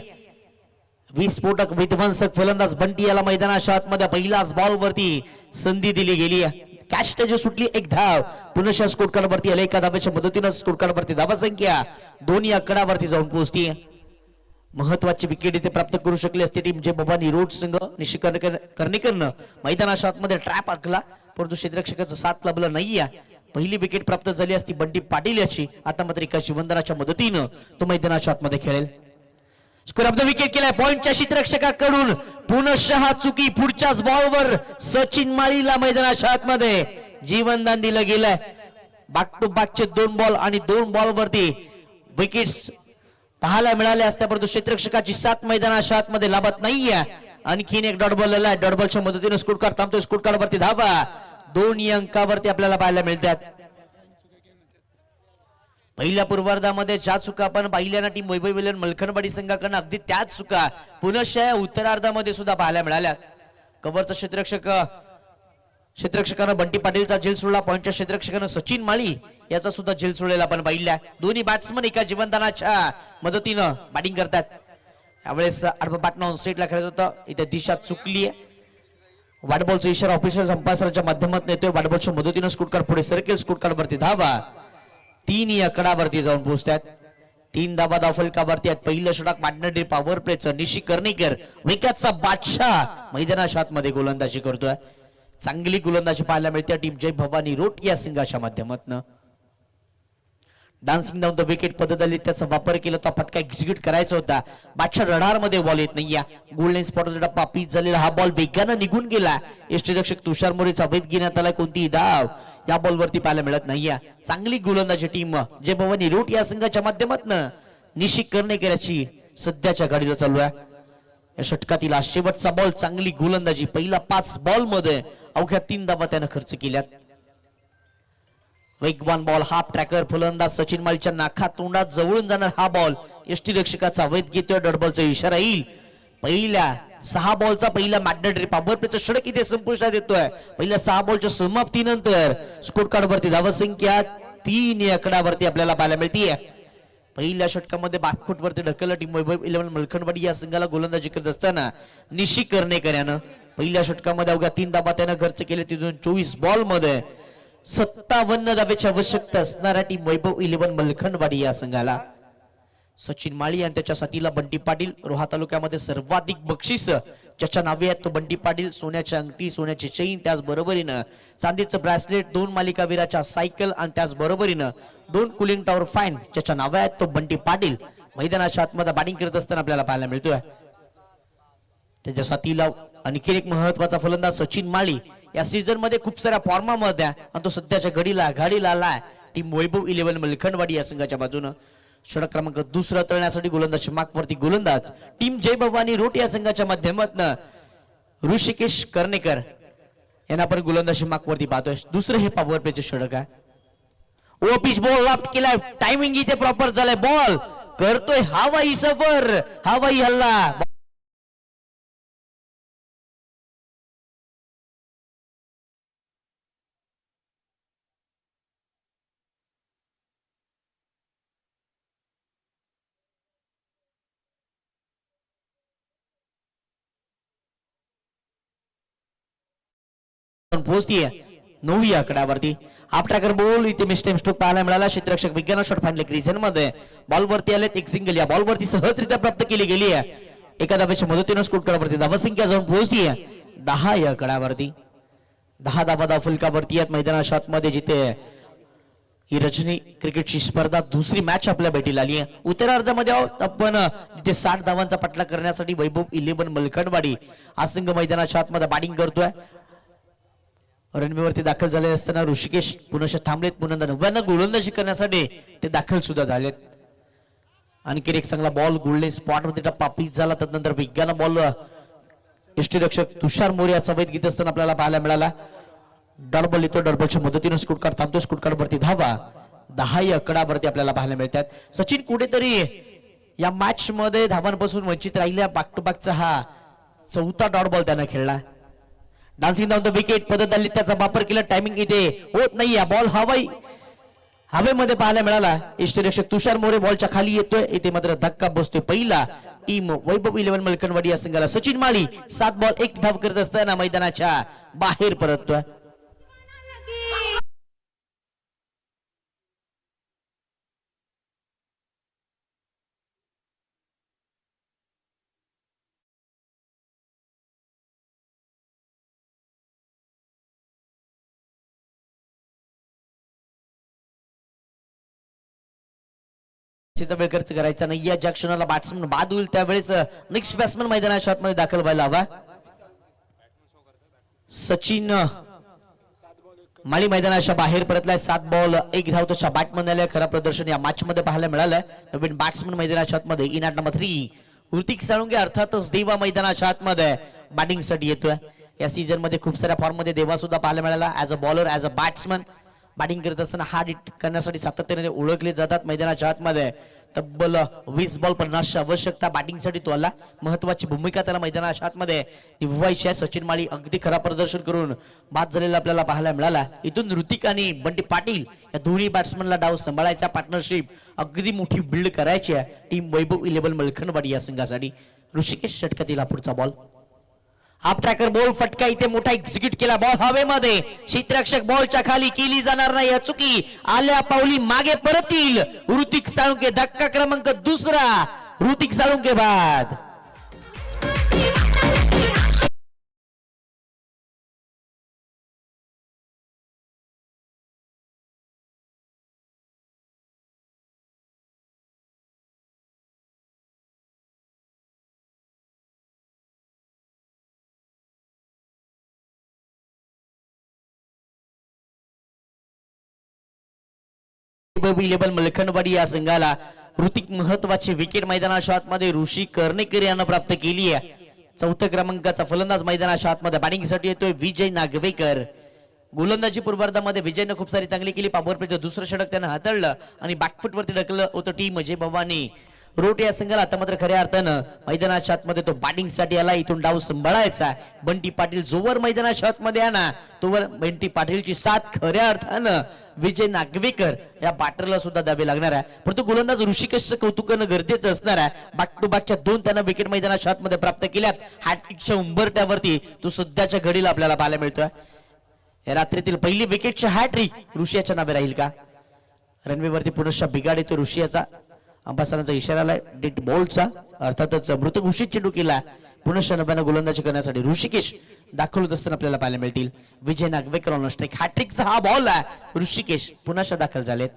विस्फोटक विध्वंसक फलंदाज बंटी याला मैदानाच्या आतमध्ये पहिलाच बॉल वरती संधी दिली गेली. कॅच त्याची सुटली. एक धाव पुन्हा स्कोर कार्ड वरती आले. एका धावेच्या मदतीनं स्कोर कार्ड वरती धावा संख्या दोन्ही आकडावरती जाऊन पोहोचती. महत्वाची विकेट इथे प्राप्त करू शकली असते टीम जय भवानी रोड संघ. निशिक कर्णिकरनं मैदानाच्या आतमध्ये ट्रॅप आखला, परंतु क्षेत्ररक्षकाचा साथ लाभला नाहीये. पहिली विकेट प्राप्त झाली असती बंटी पाटील याची. आता मात्र एका शिवंदनाच्या मदतीनं तो मैदानाच्या आतमध्ये खेळेल. स्कोर ऑफ द विकेट केलाय पॉइंटच्या क्षेत्ररक्षकाकडून. पुनश्च चुकी पुढच्याच बॉलवर सचिन माळीला मैदानाच्या आतमध्ये जीवनदान दिलं गेलंय. बॅक टू बॅकचे 2 बॉल आणि 2 बॉल वरती विकेट्स पाहायला मिळाले असत्या, परंतु क्षेत्ररक्षकाची साथ मैदानाच्या आतमध्ये लाभत नाहीये. आणखीन एक डॉट बॉल आलाय. डॉट बॉलच्या मदतीने स्कोर कार्ड थांबतोय. स्कोर कार्ड वरती धावा 2 अंकावरती आपल्याला पाहायला मिळतात. पहिल्या पूर्वार्धामध्ये ज्या चुका आपण पाहिल्या ना टीम वैभव 11 मलखणवाडी संघाकडनं, अगदी त्याच चुका पुनश्च उत्तरार्धामध्ये सुद्धा पाहायला मिळाल्या. कव्हरचा क्षेत्ररक्षकानं बंटी पाटीलचा झेल सोडला. पॉइंटच्या क्षेत्ररक्षकानं सचिन माळी याचा सुद्धा झेल सोडलेला आपण पाहिला. दोन्ही बॅट्समन एका जीवनदानाच्या मदतीनं बॅटिंग करतात. यावेळेस आडवा बॅटनं ऑन साईडला खेळत होता, इथे दिशा चुकली आहे. वाटबॉलचा इशारा ऑफिशियल अंपायरच्या माध्यमातून येतोय. वाटबॉलच्या मदतीनं स्कोर कार्ड पुढे सरकेल. स्कोर कार्ड वरती धावा 3 या आकडावरती जाऊन पोहोचतात. 3 धावा धावफलकावरती आहेत. पहिलं षटक मांडणारे पॉवर प्लेचं निशी कर्णीकर विकेटचा बादशाह मैदानाच्या आतमध्ये गोलंदाजी करतोय. चांगली गोलंदाजी पाहायला मिळते टीम जय भवानी रोट या संघाच्या माध्यमातून. डान्सिंग डाऊन द विकेट पद्धतीने त्याचा वापर केला. तो फटका एक्झिक्यूट करायचा होता. बादशाह रडार मध्ये बॉल येत नाही. गोल्डन स्पॉट डप्पा पीच झालेला हा बॉल वेगानं निघून गेला. यष्टीरक्षक तुषार मोरेचा वेध घेण्यात आला. कोणतीही धाव या बॉल वरती पाहायला मिळत नाही. चांगली गोलंदाजी टीम जय भवानी रोट या संघाच्या माध्यमातून निशी कर्णेकर याची सध्याच्या गाडीला चालू आहे. या षटकातील शेवटचा बॉल चांगली गोलंदाजी. पहिला 5 बॉल मध्ये अवघ्या 3 धावा त्यानं खर्च केल्यात. वेगवान बॉल हाफ ट्रॅकर फलंदाज सचिन माळीच्या नाका तोंडात जवळून जाणार हा बॉल यष्टीरक्षकाचा वेध घेतोय. डॉटबॉलचा इशारा येईल. पहिल्या 6 बॉलचा पहिला मॅग्नेटरी पॉवर प्लेचं षटक इथे संपुष्टात येतोय. पहिल्या 6 बॉलच्या समाप्तीनंतर स्कोर कार्ड वरती धावसंख्या 3 या आकड्यावरती आपल्याला पाहायला मिळते. पहिल्या षटकामध्ये बॅकफूट वरती ढकललं टीम वैभव 11 मलखणवाडी या संघाला गोलंदाजी करत असताना निशी कर्णेकर यानं पहिल्या षटकामध्ये अवघ्या 3 धावा त्यानं खर्च केले. तिथून 24 बॉल मध्ये 57 धावेची आवश्यकता असणाऱ्या टीम वैभव 11 मलखणवाडी या संघाला. सचिन माळी आणि त्याच्या साथीला बंटी पाटील. रोहा तालुक्यामध्ये सर्वाधिक बक्षीस ज्याच्या नावे आहेत तो बंटी पाटील. सोन्याची अंगठी, सोन्याची चेन, त्याच बरोबरीनं चांदीचं ब्रेसलेट, 2 मालिकावीराच्या सायकल आणि त्याच बरोबरीनं 2 कुलिंग टॉवर फाईन ज्याच्या नावे आहेत तो बंटी पाटील मैदानाच्या आतमध्ये बॅटिंग करत असताना आपल्याला पाहायला मिळतोय. त्याच्या साथीला आणखी एक महत्वाचा फलंदाज सचिन माळी. या सीझन मध्ये खूप साऱ्या फॉर्मामध्ये आणि तो सध्याच्या घडीला आलाय टीम वैभव 11 मलखणवाडी या संघाच्या बाजूनं. षटक क्रमांक 2 तळण्यासाठी गोलंदाज मार्कवरती गोलंदाज टीम जय भवानी रोट या संघाच्या माध्यमातून ऋषिकेश कर्णेकर यांना आपण गोलंदाजी मार्कवरती पाहतोय. दुसरं हे पॉवर प्लेचे षटक आहे. ओ पिच बॉल लाफ्ट केलाय. टायमिंग इथे प्रॉपर झालाय. बॉल करतोय हवाई सफर, हवाई हल्ला. पोहोचतीये 9 या आकड्यावरती. हाफ ट्रॅकर बॉल इथे मिस्टेक स्ट्रोक पाहायला मिळाला. क्षेत्ररक्षक विज्ञान शॉट फाईनल रिझन मध्ये बॉल वरती आलेत. एक सिंगल या बॉल वरती सहजरित्या प्राप्त केली गेली आहे. एका धावेच्या मदतीने स्कोर कार्डवरती धावसंख्या जाऊन पोहोचतीये 10 या आकड्यावरती. 10 धावा धावफलकावरती आहेत मैदानाच्या आतमध्ये जिथे ही रजनी क्रिकेटची स्पर्धा दुसरी मॅच आपल्या भेटीला आली आहे. उत्तरार्धामध्ये आपण जिथे 60 धावांचा पटला करण्यासाठी वैभव 11 मलखणवाडी हा संघ मैदानाच्या आतमध्ये बॅटिंग करतोय. रनवेवरती दाखल झाले असताना ऋषिकेश पुनश्च थांबलेत. पुन्हा 90 गोलंदाजी करण्यासाठी ते दाखल सुद्धा झालेत. आणखी एक चांगला बॉल गोल्डन स्पॉट वरती टप्पा पीच झाला. त्यानंतर विज्ञान बॉल यष्टीरक्षक तुषार मोरे याचा वेध घेत असताना आपल्याला पाहायला मिळाला. डॉटबॉल येतो. डॉटबॉलच्या मदतीने स्कोर कार्ड थांबतो. स्कोर कार्ड वरती धावा 10 या आकडावरती आपल्याला पाहायला मिळतात. सचिन कुठेतरी या मॅच मध्ये धावांपासून वंचित राहिल्या. बॅक टू बॅकचा हा 4था डॉटबॉल त्यानं खेळला. डान्सिंग डाऊन द विकेट पद्धतीने त्याचा वापर केला. टायमिंग इथे होत नाही. या बॉल हवेमध्ये पाहायला मिळाला. यष्टीरक्षक तुषार मोरे बॉलच्या खाली येतोय. इथे मात्र धक्का बसतोय. पहिला टीम वैभव 11 मलखणवाडी या संघाला. सचिन माळी 7 बॉल 1 धाव करत असताना मैदानाच्या बाहेर परततोय. वेळ खर्च करायचा नाही. या ज्या क्षणाला बॅट्समन बाद होईल त्यावेळेस नेक्स्ट बॅट्समन मैदानाच्या आतमध्ये दाखल व्हायला हवा. सचिन माळी मैदानाच्या बाहेर परतलाय. 7 बॉल 1 धाव त्याच्या बॅटमन आल्या. खरा प्रदर्शन या मॅच मध्ये पाहायला मिळालंय. नवीन बॅट्समन मैदानाच्या आतमध्ये इनाट नंबर 3 ऋतिक साळुंगे अर्थातच देवा मैदानाच्या आतमध्ये बॅटिंग साठी येतोय. या सीझन मध्ये खूप साऱ्या फॉर्म मध्ये देवा सुद्धा पाहायला मिळाला. As a bowler, as a batsman batting करत असताना हार्ड हिट करण्यासाठी सातत्याने ओळखले जातात. मैदानाच्या आतमध्ये तब्बल 20 बॉल 50 आवश्यकता बॅटिंगसाठी तो आला. महत्वाची भूमिका त्याला मैदानाच्या आतमध्ये निभवायची आहे. सचिन माळी अगदी खरा प्रदर्शन करून बाद झालेला आपल्याला पाहायला मिळाला. इथून ऋतिक आणि बंटी पाटील या दोन्ही बॅट्समनला डाव सांभाळायचा. पार्टनरशिप अगदी मोठी बिल्ड करायची आहे टीम वैभव 11 मलखणवाडी या संघासाठी. ऋषिकेश षटकातील पुढचा बॉल हाफ ट्रॅकर बॉल फटका इथे मोठा एक्झिक्यूट केला, बॉल हवेमध्ये, क्षेत्ररक्षक बॉलच्या खाली, केली जाणार नाही चुकी, आल्या पावली मागे परतील ऋतिक साळुंके, धक्का क्रमांक दुसरा ऋतिक साळुंके बाद. लेबल मलखनवाडी या संघाला ऋतिक महत्वाची विकेट मैदानाच्या आतमध्ये ऋषी कर्णेकर यांना प्राप्त केली आहे. चौथ्या क्रमांकाचा फलंदाज मैदानाच्या आतमध्ये बॅटिंगसाठी येतोय विजय नागवेकर. गोलंदाजी पूर्वार्धामध्ये विजयने खूप सारी चांगली केली, पॉवर प्लेचं दुसरं षटक त्यानं हाताळलं आणि बॅकफुट वरती ढकललं होतं टीम अजय भवानी रोट या संघाला. आता मात्र खऱ्या अर्थानं मैदानाच्या आतमध्ये तो बॅटिंगसाठी आला, इथून डाव सांभाळायचा. बंटी पाटील जोवर मैदानाच्या आतमध्ये आला तोवर बंटी पाटीलची साथ खऱ्या अर्थानं विजय नागवेकर या बॅटरला सुद्धा द्यावी लागणार आहे. परंतु गोलंदाज ऋषिकेशचं कौतुक करणं गरजेचं असणार आहे. बॅक टू बॅकच्या 2 त्यांना विकेट मैदानाच्या आतमध्ये प्राप्त केल्यात. हॅट्रिकच्या उंबरट्यावरती तो सध्याच्या घडीला आपल्याला पाहायला मिळतोय. या रात्रीतील पहिली विकेटची हॅट्रिक ऋषियाच्या नावे राहील का? रनवेवरती पुनश्च बिघाड येतो ऋषियाचा. अंपासरांचा इशारा आलाय डेट बॉलचा, अर्थातच मृत घोषित चेंडू केला. पुनश्च नव्यानं गोलंदाजी करण्यासाठी ऋषिकेश दाखल होत असताना आपल्याला पाहायला मिळतील. विजय नागवेकर ऑन स्ट्राइक. हॅट्रिकचा हा बॉल आहे, ऋषिकेश पुनश्च दाखल झालेत.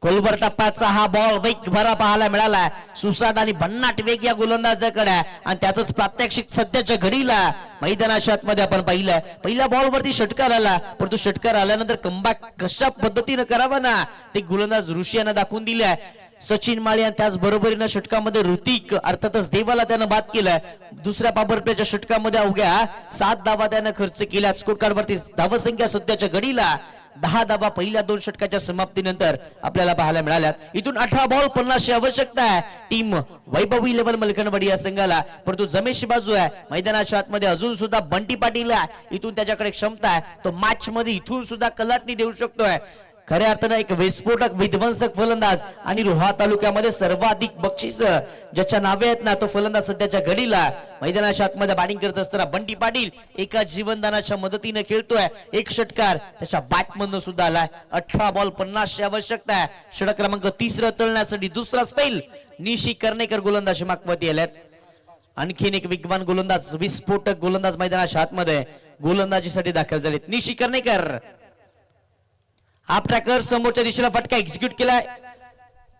कोलबर टप्प्याचा हा बॉल वेग भरा पाहायला मिळाला. सुसाट आणि भन्नाट वेग या गोलंदाजाकडे आणि त्याच प्रात्यक्षिक सध्याच्या घडीला मैदानाच्या आतमध्ये आपण पाहिलं. पहिल्या बॉल वरती षटकार आला, परंतु षटकार आल्यानंतर कमबॅक कशा पद्धतीने करावा ना ते गोलंदाज ऋषियानं दाखवून दिले. सचिन माळी आणि त्याच बरोबरीनं षटकामध्ये ऋतिक अर्थातच देवाला त्यानं बाद केलाय. दुसऱ्या पॉवर प्लेच्या षटकामध्ये अवघ्या 7 धावा त्यानं खर्च केल्या. स्कोर कार्ड वरती धावसंख्या सध्याच्या घडीला 10 धावा पहिल्या 2 षटकाच्या समाप्तीनंतर आपल्याला पाहायला मिळाल्या. इथून 18 बॉल 50 आवश्यकता आहे टीम वैभवी लेवल मलकनवाडी या संघाला. परंतु जमेशी बाजू आहे मैदानाच्या आतमध्ये अजून सुद्धा बंटी पाटील आहे, इथून त्याच्याकडे क्षमता आहे, तो मॅच मध्ये इथून सुद्धा कलाटणी देऊ शकतोय. खऱ्या अर्थानं एक विस्फोटक विध्वंसक फलंदाज आणि रोहा तालुक्यामध्ये सर्वाधिक बक्षीस ज्याच्या नावे आहेत ना तो फलंदाज सध्याच्या घडीला मैदानाच्या आतमध्ये बॅटिंग करत असताना बंटी पाटील एका जीवनदानाच्या मदतीने खेळतोय. एक षटकार त्याच्या बॅटमधून सुद्धा आलाय. 18 बॉल 50 आवश्यकता आहे षटक क्रमांक 3 तळण्यासाठी. दुसरा स्पेल निशी कर्णेकर गोलंदाजी मागवती आल्यात. आणखीन एक विद्वान गोलंदाज विस्फोटक गोलंदाज मैदानाच्या आतमध्ये गोलंदाजीसाठी दाखल झालेत. निशी कर्णेकर. हाफ ट्रॅकर समोरच्या दिशेला फटका एक्झिक्यूट केलाय.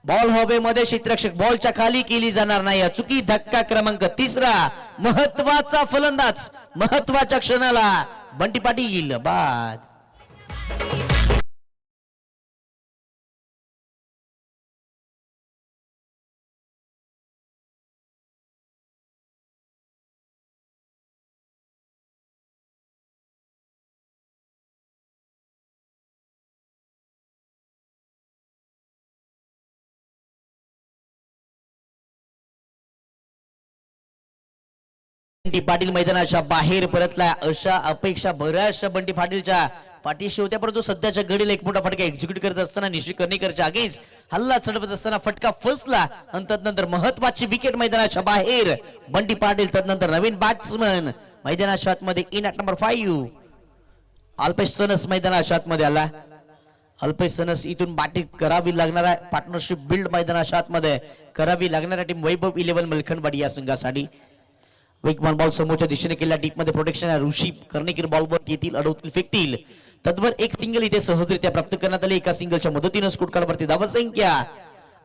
बॉल हवेमध्ये, क्षेत्ररक्षक बॉलच्या खाली, केली जाणार नाही चुकी. धक्का क्रमांक 3 महत्वाचा फलंदाज महत्वाच्या क्षणाला बंटी पाटील बाद. बंटी पाटील मैदानाच्या बाहेर परतला अशा अपेक्षा बऱ्याचशा बंटी पाटीलच्या पाठीशी होत्या, परंतु सध्याच्या घडीला एक मोठा फटका एक्झिक्यूट करत असताना निशी कर्णेकरच्या अगेन्स्ट हल्ला चढवत असताना फटका फसला आणि तदनंतर महत्वाची विकेट मैदानाच्या बाहेर. बंटी पाटील तदनंतर नवीन बॅट्समन मैदानाच्या आतमध्ये in at number 5 Alpesh sons मैदानाच्या आतमध्ये आला. अल्पेश सनस इथून बॅटिंग करावी लागणार आहे. पार्टनरशिप बिल्ड मैदानाच्या आतमध्ये करावी लागणाऱ्या टीम वैभव 11 मलखनवाडी या संघासाठी. वेगवान बॉल समोरच्या दिशेने केला. डीप मध्ये प्रोटेक्शन आहे. ऋषी कर्णेकर बॉलवर येतील, अडवतील, फेकतील. तद्वर एक सिंगल इथे सहजरित्या प्राप्त करण्यात आले. एका सिंगलच्या मदतीने स्कोर कार्ड वरती धावसंख्या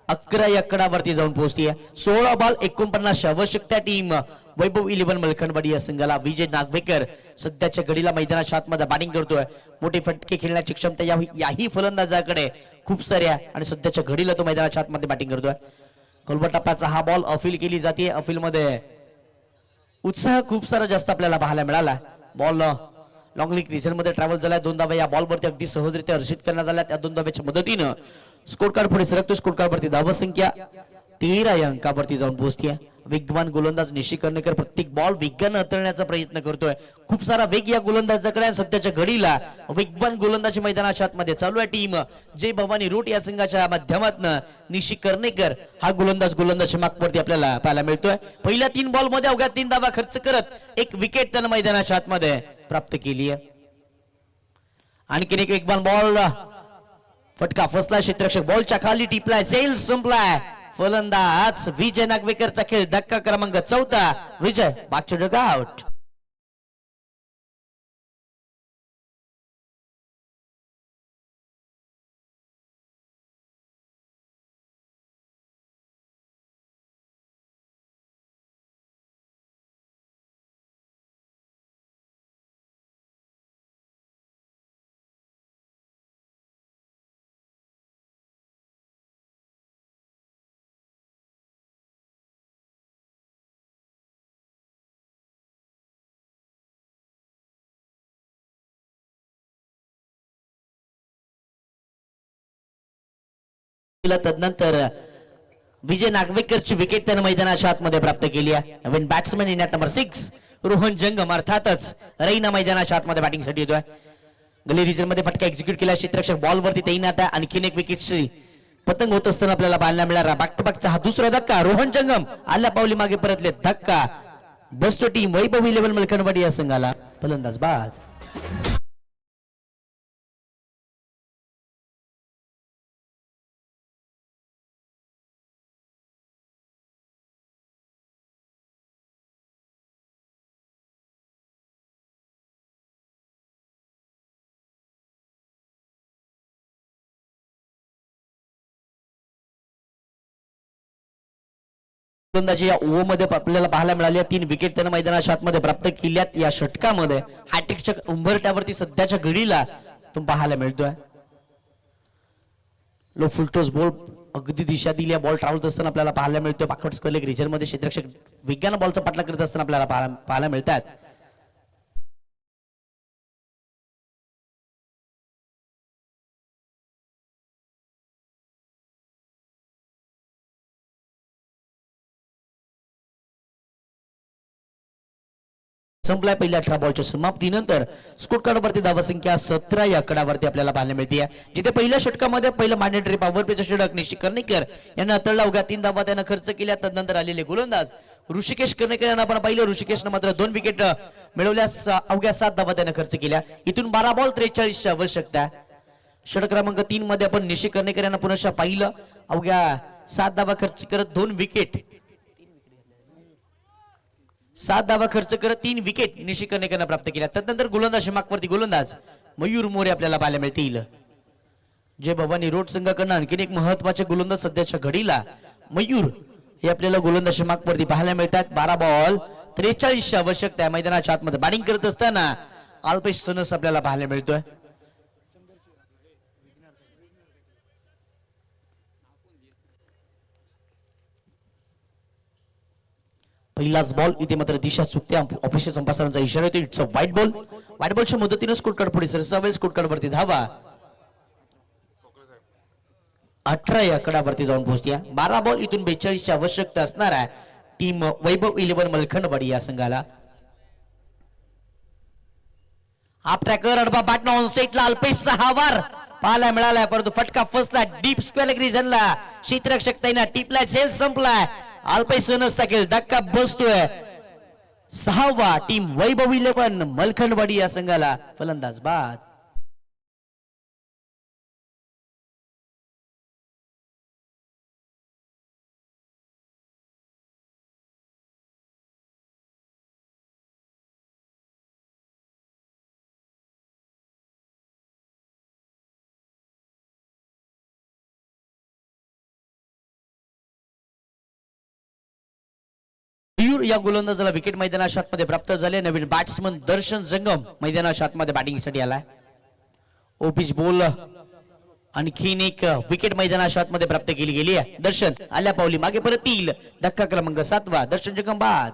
11 या आकडावरती जाऊन पोहोचली आहे. 16 बॉल 49 आवश्यकता टीम वैभव 11 मलखनवाडी या संघाला. विजय नागवेकर सध्याच्या घडीला मैदानाच्या आतमध्ये बॅटिंग करतोय. मोठे फटके खेळण्याची क्षमता याही फलंदाजाकडे खूप साऱ्या आणि सध्याच्या घडीला तो मैदानाच्या आतमध्ये बॅटिंग करतोय. कोलबा टप्प्याचा हा बॉल अपील केली जाते. अपील मध्ये उत्साह खूप सारा जास्त आपल्याला पाहायला मिळाला. बॉल लॉंग लीग रिझन मध्ये ट्रॅव्हल झालाय. 2 धावा या बॉल वरती अगदी सहजरित्या हर्षित करण्यात आल्या. त्या 2 धाव्याच्या मदतीनं स्कोर कार्ड पुढे सरकतो. स्कोर कार्ड वरती धावसंख्या 13 या अंकावरती जाऊन पोहोचते. वेगवान गोलंदाज निशी कर्णेकर प्रत्येक बॉल वेगानं हाताळण्याचा प्रयत्न करतोय. खूप सारा वेग या गोलंदाजाकडे आहे. सध्याच्या घडीला वेगवान गोलंदाजी मैदानाच्या आतमध्ये चालू आहे. टीम जय भवानी रोट या संघाच्या माध्यमातून निशी कर्णेकर हा गोलंदाज मागवरती आपल्याला पाहायला मिळतोय. पहिल्या 3 बॉल मध्ये अवघ्या 3 धावा खर्च करत एक विकेट त्यानं मैदानाच्या आतमध्ये प्राप्त केली आहे. आणखीन एक वेगवान बॉल फटका फसला. क्षेत्ररक्षक बॉलच्या खाली टिपलाय. सेल संपलाय. फलंदाज विजय नागवेकरचा खेळ धक्का क्रमांक 14. विजय बॅक टू द आउट. तदनंतर विजय नागवेकरची विकेट त्यानं मैदानाच्या आतमध्ये प्राप्त केली आहे. नवीन बॅट्समन इन नंबर 6 रोहन जंगम अर्थातच रैना मैदानाच्या आतमध्ये बॅटिंगसाठी येतोय. गली रिजन मध्ये फटका एक्झिक्यूट केला. क्षेत्ररक्षक बॉल वरती तैनात आहे. आणखीन एक विकेटची पतंग होत असताना आपल्याला पाहायला मिळाला. बॅक टू बॅकचा हा दुसरा धक्का. रोहन जंगम आल्या पावली मागे परतले. धक्का बसतो टीम वैभव 11 मलकणवाडी या संघाला. फलंदाज बाद. गोलंदाजी या ओव्हरमध्ये आपल्याला पाहायला मिळाली. 3 विकेट त्यानं मैदानाच्या आतमध्ये प्राप्त केल्यात. या षटकामध्ये हॅट्रिकच्या उंबरट्यावरती सध्याच्या घडीला तो पाहायला मिळतोय. लो फुलटोस बॉल अगदी दिशा दिली. बॉल ट्रॅव्हल असताना आपल्याला पाहायला मिळतोय. पाकट स्कल एक रिझन मध्ये क्षेत्ररक्षक वेगानं बॉलचा पाठला करत असताना आपल्याला पाहायला मिळतात. संपलाय पहिल्या 18 बॉलच्या समाप्तीनंतर स्कोर कार्डवरती धावा संख्या 17 या आकड्यावरती आपल्याला पाहायला मिळते. जिथे पहिल्या षटकामध्ये पहिलं मॅन्डेटरी पॉवर प्लेचं षटक निशी कर्णेकर यांना तळला अवघ्या 3 धावा त्यानं खर्च केल्या. तदनंतर आलेले गोलंदाज ऋषिकेश कर्णेकर यांना आपण पाहिलं. ऋषिकेशनं मात्र 2 विकेट मिळवल्या. अवघ्या 7 धावा त्यानं खर्च केल्या. इथून 12 बॉल 43 ची आवश्यकता. षटक क्रमांक 3 मध्ये आपण निशी कर्णेकर यांना पुन्हा पाहिलं. अवघ्या 7 धावा खर्च करत 2 विकेट 7 धावा खर्च करत 3 विकेट निशी कर्णेकरनं प्राप्त केल्या. तदनंतर गोलंदाज मागवरती गोलंदाज मयूर मोरे आपल्याला पाहायला मिळतील. जय भवानी रोड संघाकडनं आणखीन एक महत्वाचे गोलंदाज सध्याच्या घडीला मयूर हे आपल्याला गोलंदाज मागवरती पाहायला मिळतात. 12 बॉल 43 ची आवश्यकता आहे. मैदानाच्या आतमध्ये बॅटिंग करत असताना अल्पेश सनस आपल्याला पाहायला मिळतोय. पहिलाच बॉल इथे मात्र दिशा चुकते. ऑफिशियल संपासनाचा इशारा येतो. It's a white ball. White बॉलच्या मदतीने स्कोर कार्ड पुढे सरसावेल. स्कोर कार्ड वरती धावा 18 या आकड्यावरती जाऊन पोहोचते. 12 बॉल इथून 42 ची आवश्यकता असणार आहे टीम वैभव 11 मलखंडवाडी या संघाला. Half tracker अडबा bat on सेटला Alpesh सहावार पाहायला मिळालाय. परंतु फटका फसला डीप स्क्वेअर रिजनला. क्षेत्ररक्षक तैनात टिपलाय. झेल संपलाय. अल्पेश सनसचा खेळ धक्का बसतोय. 6वा टीम वैभव 11 मलखंडवाडी या संघाला. फलंदाज बाद. या गोलंदाजाला विकेट मैदानाच्या आतमध्ये प्राप्त झाले. नवीन बॅट्समन दर्शन जंगम मैदानाच्या आतमध्ये बॅटिंगसाठी आलाय. ओपिच बॉल आणखीन एक विकेट मैदानाच्या आतमध्ये प्राप्त केली गेली आहे. दर्शन आल्या पावली मागे परत येईल. धक्का क्रमांक 7 दर्शन जंगम बाद.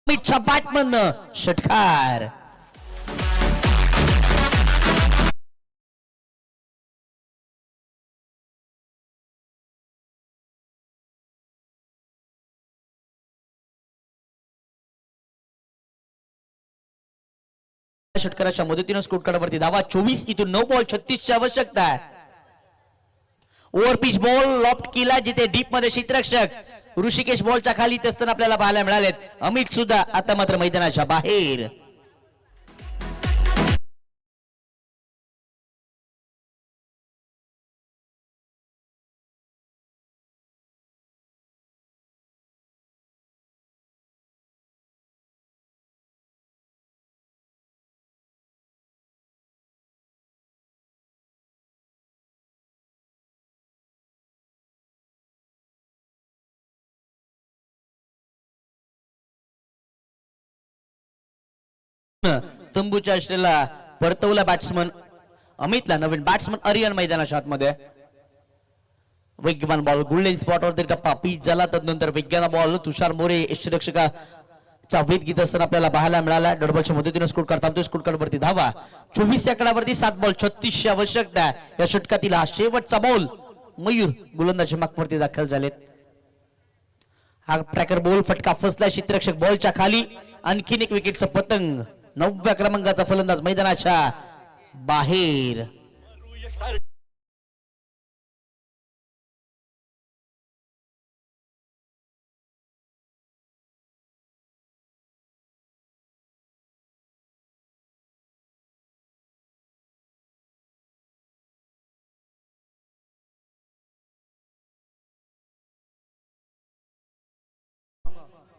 अमितच्या बॅटमधनं षटकार. षटकाराच्या मदतीनं स्कोर कार्डवरती धावा 24. इथून 9 बॉल 36 ची आवश्यकता आहे. ओव्हर पिच बॉल लॉफ्ट केला जिथे डीप मध्ये क्षेत्ररक्षक ऋषिकेश बॉलच्या खाली असताना आपल्याला पाहायला मिळालेत. अमित सुद्धा आता मात्र मैदानाच्या बाहेर. तंबूच्या आश्रयाला परतवला बॅट्समन अमितला. नवीन बॅट्समन अरियन मैदानाच्या आतमध्ये. वेगवान बॉल गोल्डन स्पॉटवर टप्पा पीच झाला. तदनंतर वेगवान बॉल तुषार मोरे यष्टीरक्षकाचा वेध घेत असताना आपल्याला पाहायला मिळाला. डॉटबॉलच्या मदतीने स्कोर कार्ड थांबतोय. स्कोर कार्ड वरती धावा 24 या आकड्यावरती 7 बॉल 36 ची आवश्यकता. या षटकातील हा शेवटचा बॉल. मयूर गोलंदाजी मागवरती दाखल झालेत. हा ट्रॅकर बॉल फटका फसला क्षेत्ररक्षक बॉलच्या खाली. आणखीन एक विकेटचं पतंग. 9व्या क्रमांकाचा फलंदाज मैदानाच्या बाहेर.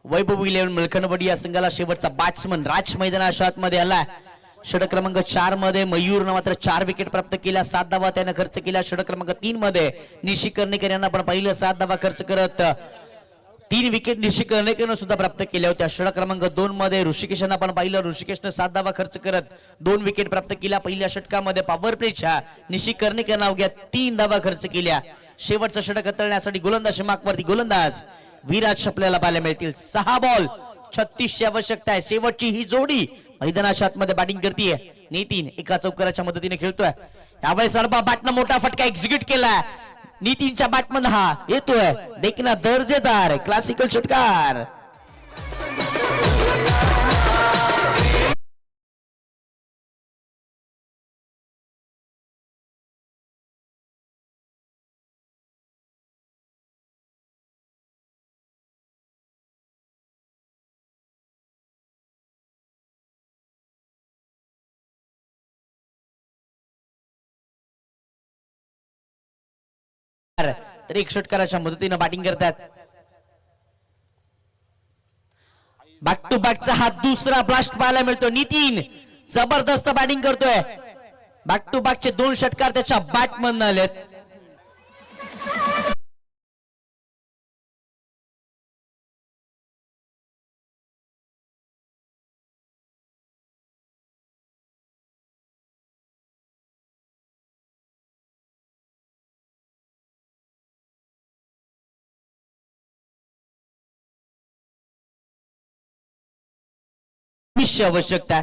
वैभव 11 मलकनवाडी या संघाला शेवटचा बॅट्समन राज मैदानाच्या आतमध्ये आला. षटक क्रमांक 4 मध्ये मयूरनं मात्र 4 विकेट प्राप्त केल्या. 7 धावा त्यानं खर्च केल्या. षटक क्रमांक 3 मध्ये निशी कर्णेकर यांना पण पहिलं 7 धावा खर्च करत 3 विकेट निशी कर्णेकरनं सुद्धा प्राप्त केल्या होत्या. षटक क्रमांक 2 मध्ये ऋषिकेश यांना पण पाहिलं. ऋषिकेशनं 7 धावा खर्च करत 2 विकेट प्राप्त केल्या. पहिल्या षटकामध्ये पॉवर प्लेच्या निशी कर्णेकर अवघ्या 3 धावा खर्च केल्या. शेवटचं षटक हाताळण्यासाठी गोलंदाज मागवरती गोलंदाज विराज आपल्याला पाहायला मिळतील. 6 बॉल 36 ची आवश्यकता आहे. शेवटची ही जोडी मैदानाच्या आतमध्ये बॅटिंग करतीये. नितीन एका चौकाराच्या मदतीने खेळतोय. यावेळेस अडबा बॅटनं मोठा फटका एक्झिक्यूट केला. नितीनच्या बॅटमधून हा येतोय देखना दर्जेदार क्लासिकल षटकार. तर एक षटकाराच्या मदतीने बॅटिंग करतात. बॅक टू बॅकचा हा दुसरा ब्लास्ट पाहायला मिळतो. नितीन जबरदस्त बॅटिंग करतोय. बॅक टू बॅकचे 2 षटकार त्याच्या बॅटमधून आलेत. आवश्यकता.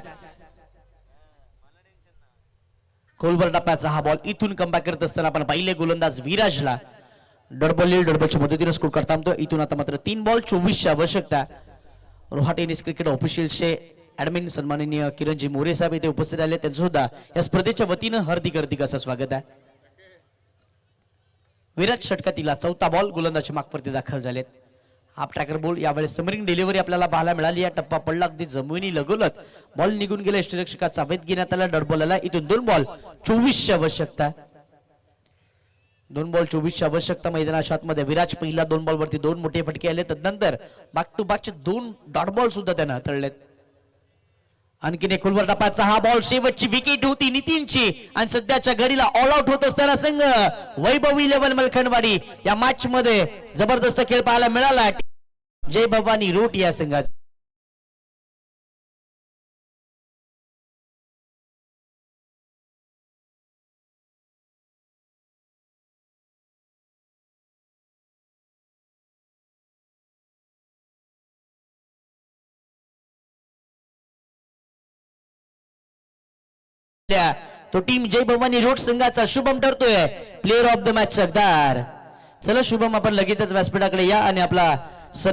खोलवर टप्प्याचा हा बॉल. इथून कमबॅक करत असताना आपण पाहिले गोलंदाज विराजला डॉटबॉलच्या मदतीने स्कोर करता येतो. इथून आता मात्र 3 बॉल 24 ची आवश्यकता. रोहा टेनिस क्रिकेट ऑफिशियलचे ऍडमिन सन्माननीय किरणजी मोरे साहेब इथे उपस्थित आले. त्यांचं सुद्धा या स्पर्धेच्या वतीनं हार्दिक असं स्वागत आहे. विराज षटकातील 4था बॉल. गोलंदाज मागवरती दाखल झालेत. Half tracker ball. यावेळेस समरिंग डिलिव्हरी आपल्याला पाहायला मिळाली. या टप्पा पडला अगदी जमिनी लगोलत. बॉल निघून गेला. यष्टीरक्षकाचा वेध घेण्यात आला. डॉट बॉल आला. इथून 2 बॉल 24 ची आवश्यकता. 2 बॉल 24 ची आवश्यकता मैदानाच्या आतमध्ये. विराज पहिला 2 बॉल वरती 2 मोठे फटके आले. तदनंतर बॅक टू बॅकचे 2 डॉट बॉल सुद्धा त्यानं हाताळलेत. आणखीन एक खोलवर टप्प्याचा हा बॉल. शेवटची विकेट होती नितीनची आणि सध्याच्या घडीला ऑल आउट होत असताना संघ वैभव 11 मलखनवाडी या मॅच मध्ये जबरदस्त खेळ पाहायला मिळाला. जय भवानी रोट या संघाचा तो टीम जय भवानी रोड संघाचा शुभम ठरतोय प्लेअर ऑफ द मॅच जगदार. चला शुभम, आपण लगेचच व्यासपीठाकडे या आणि आपला सन्मान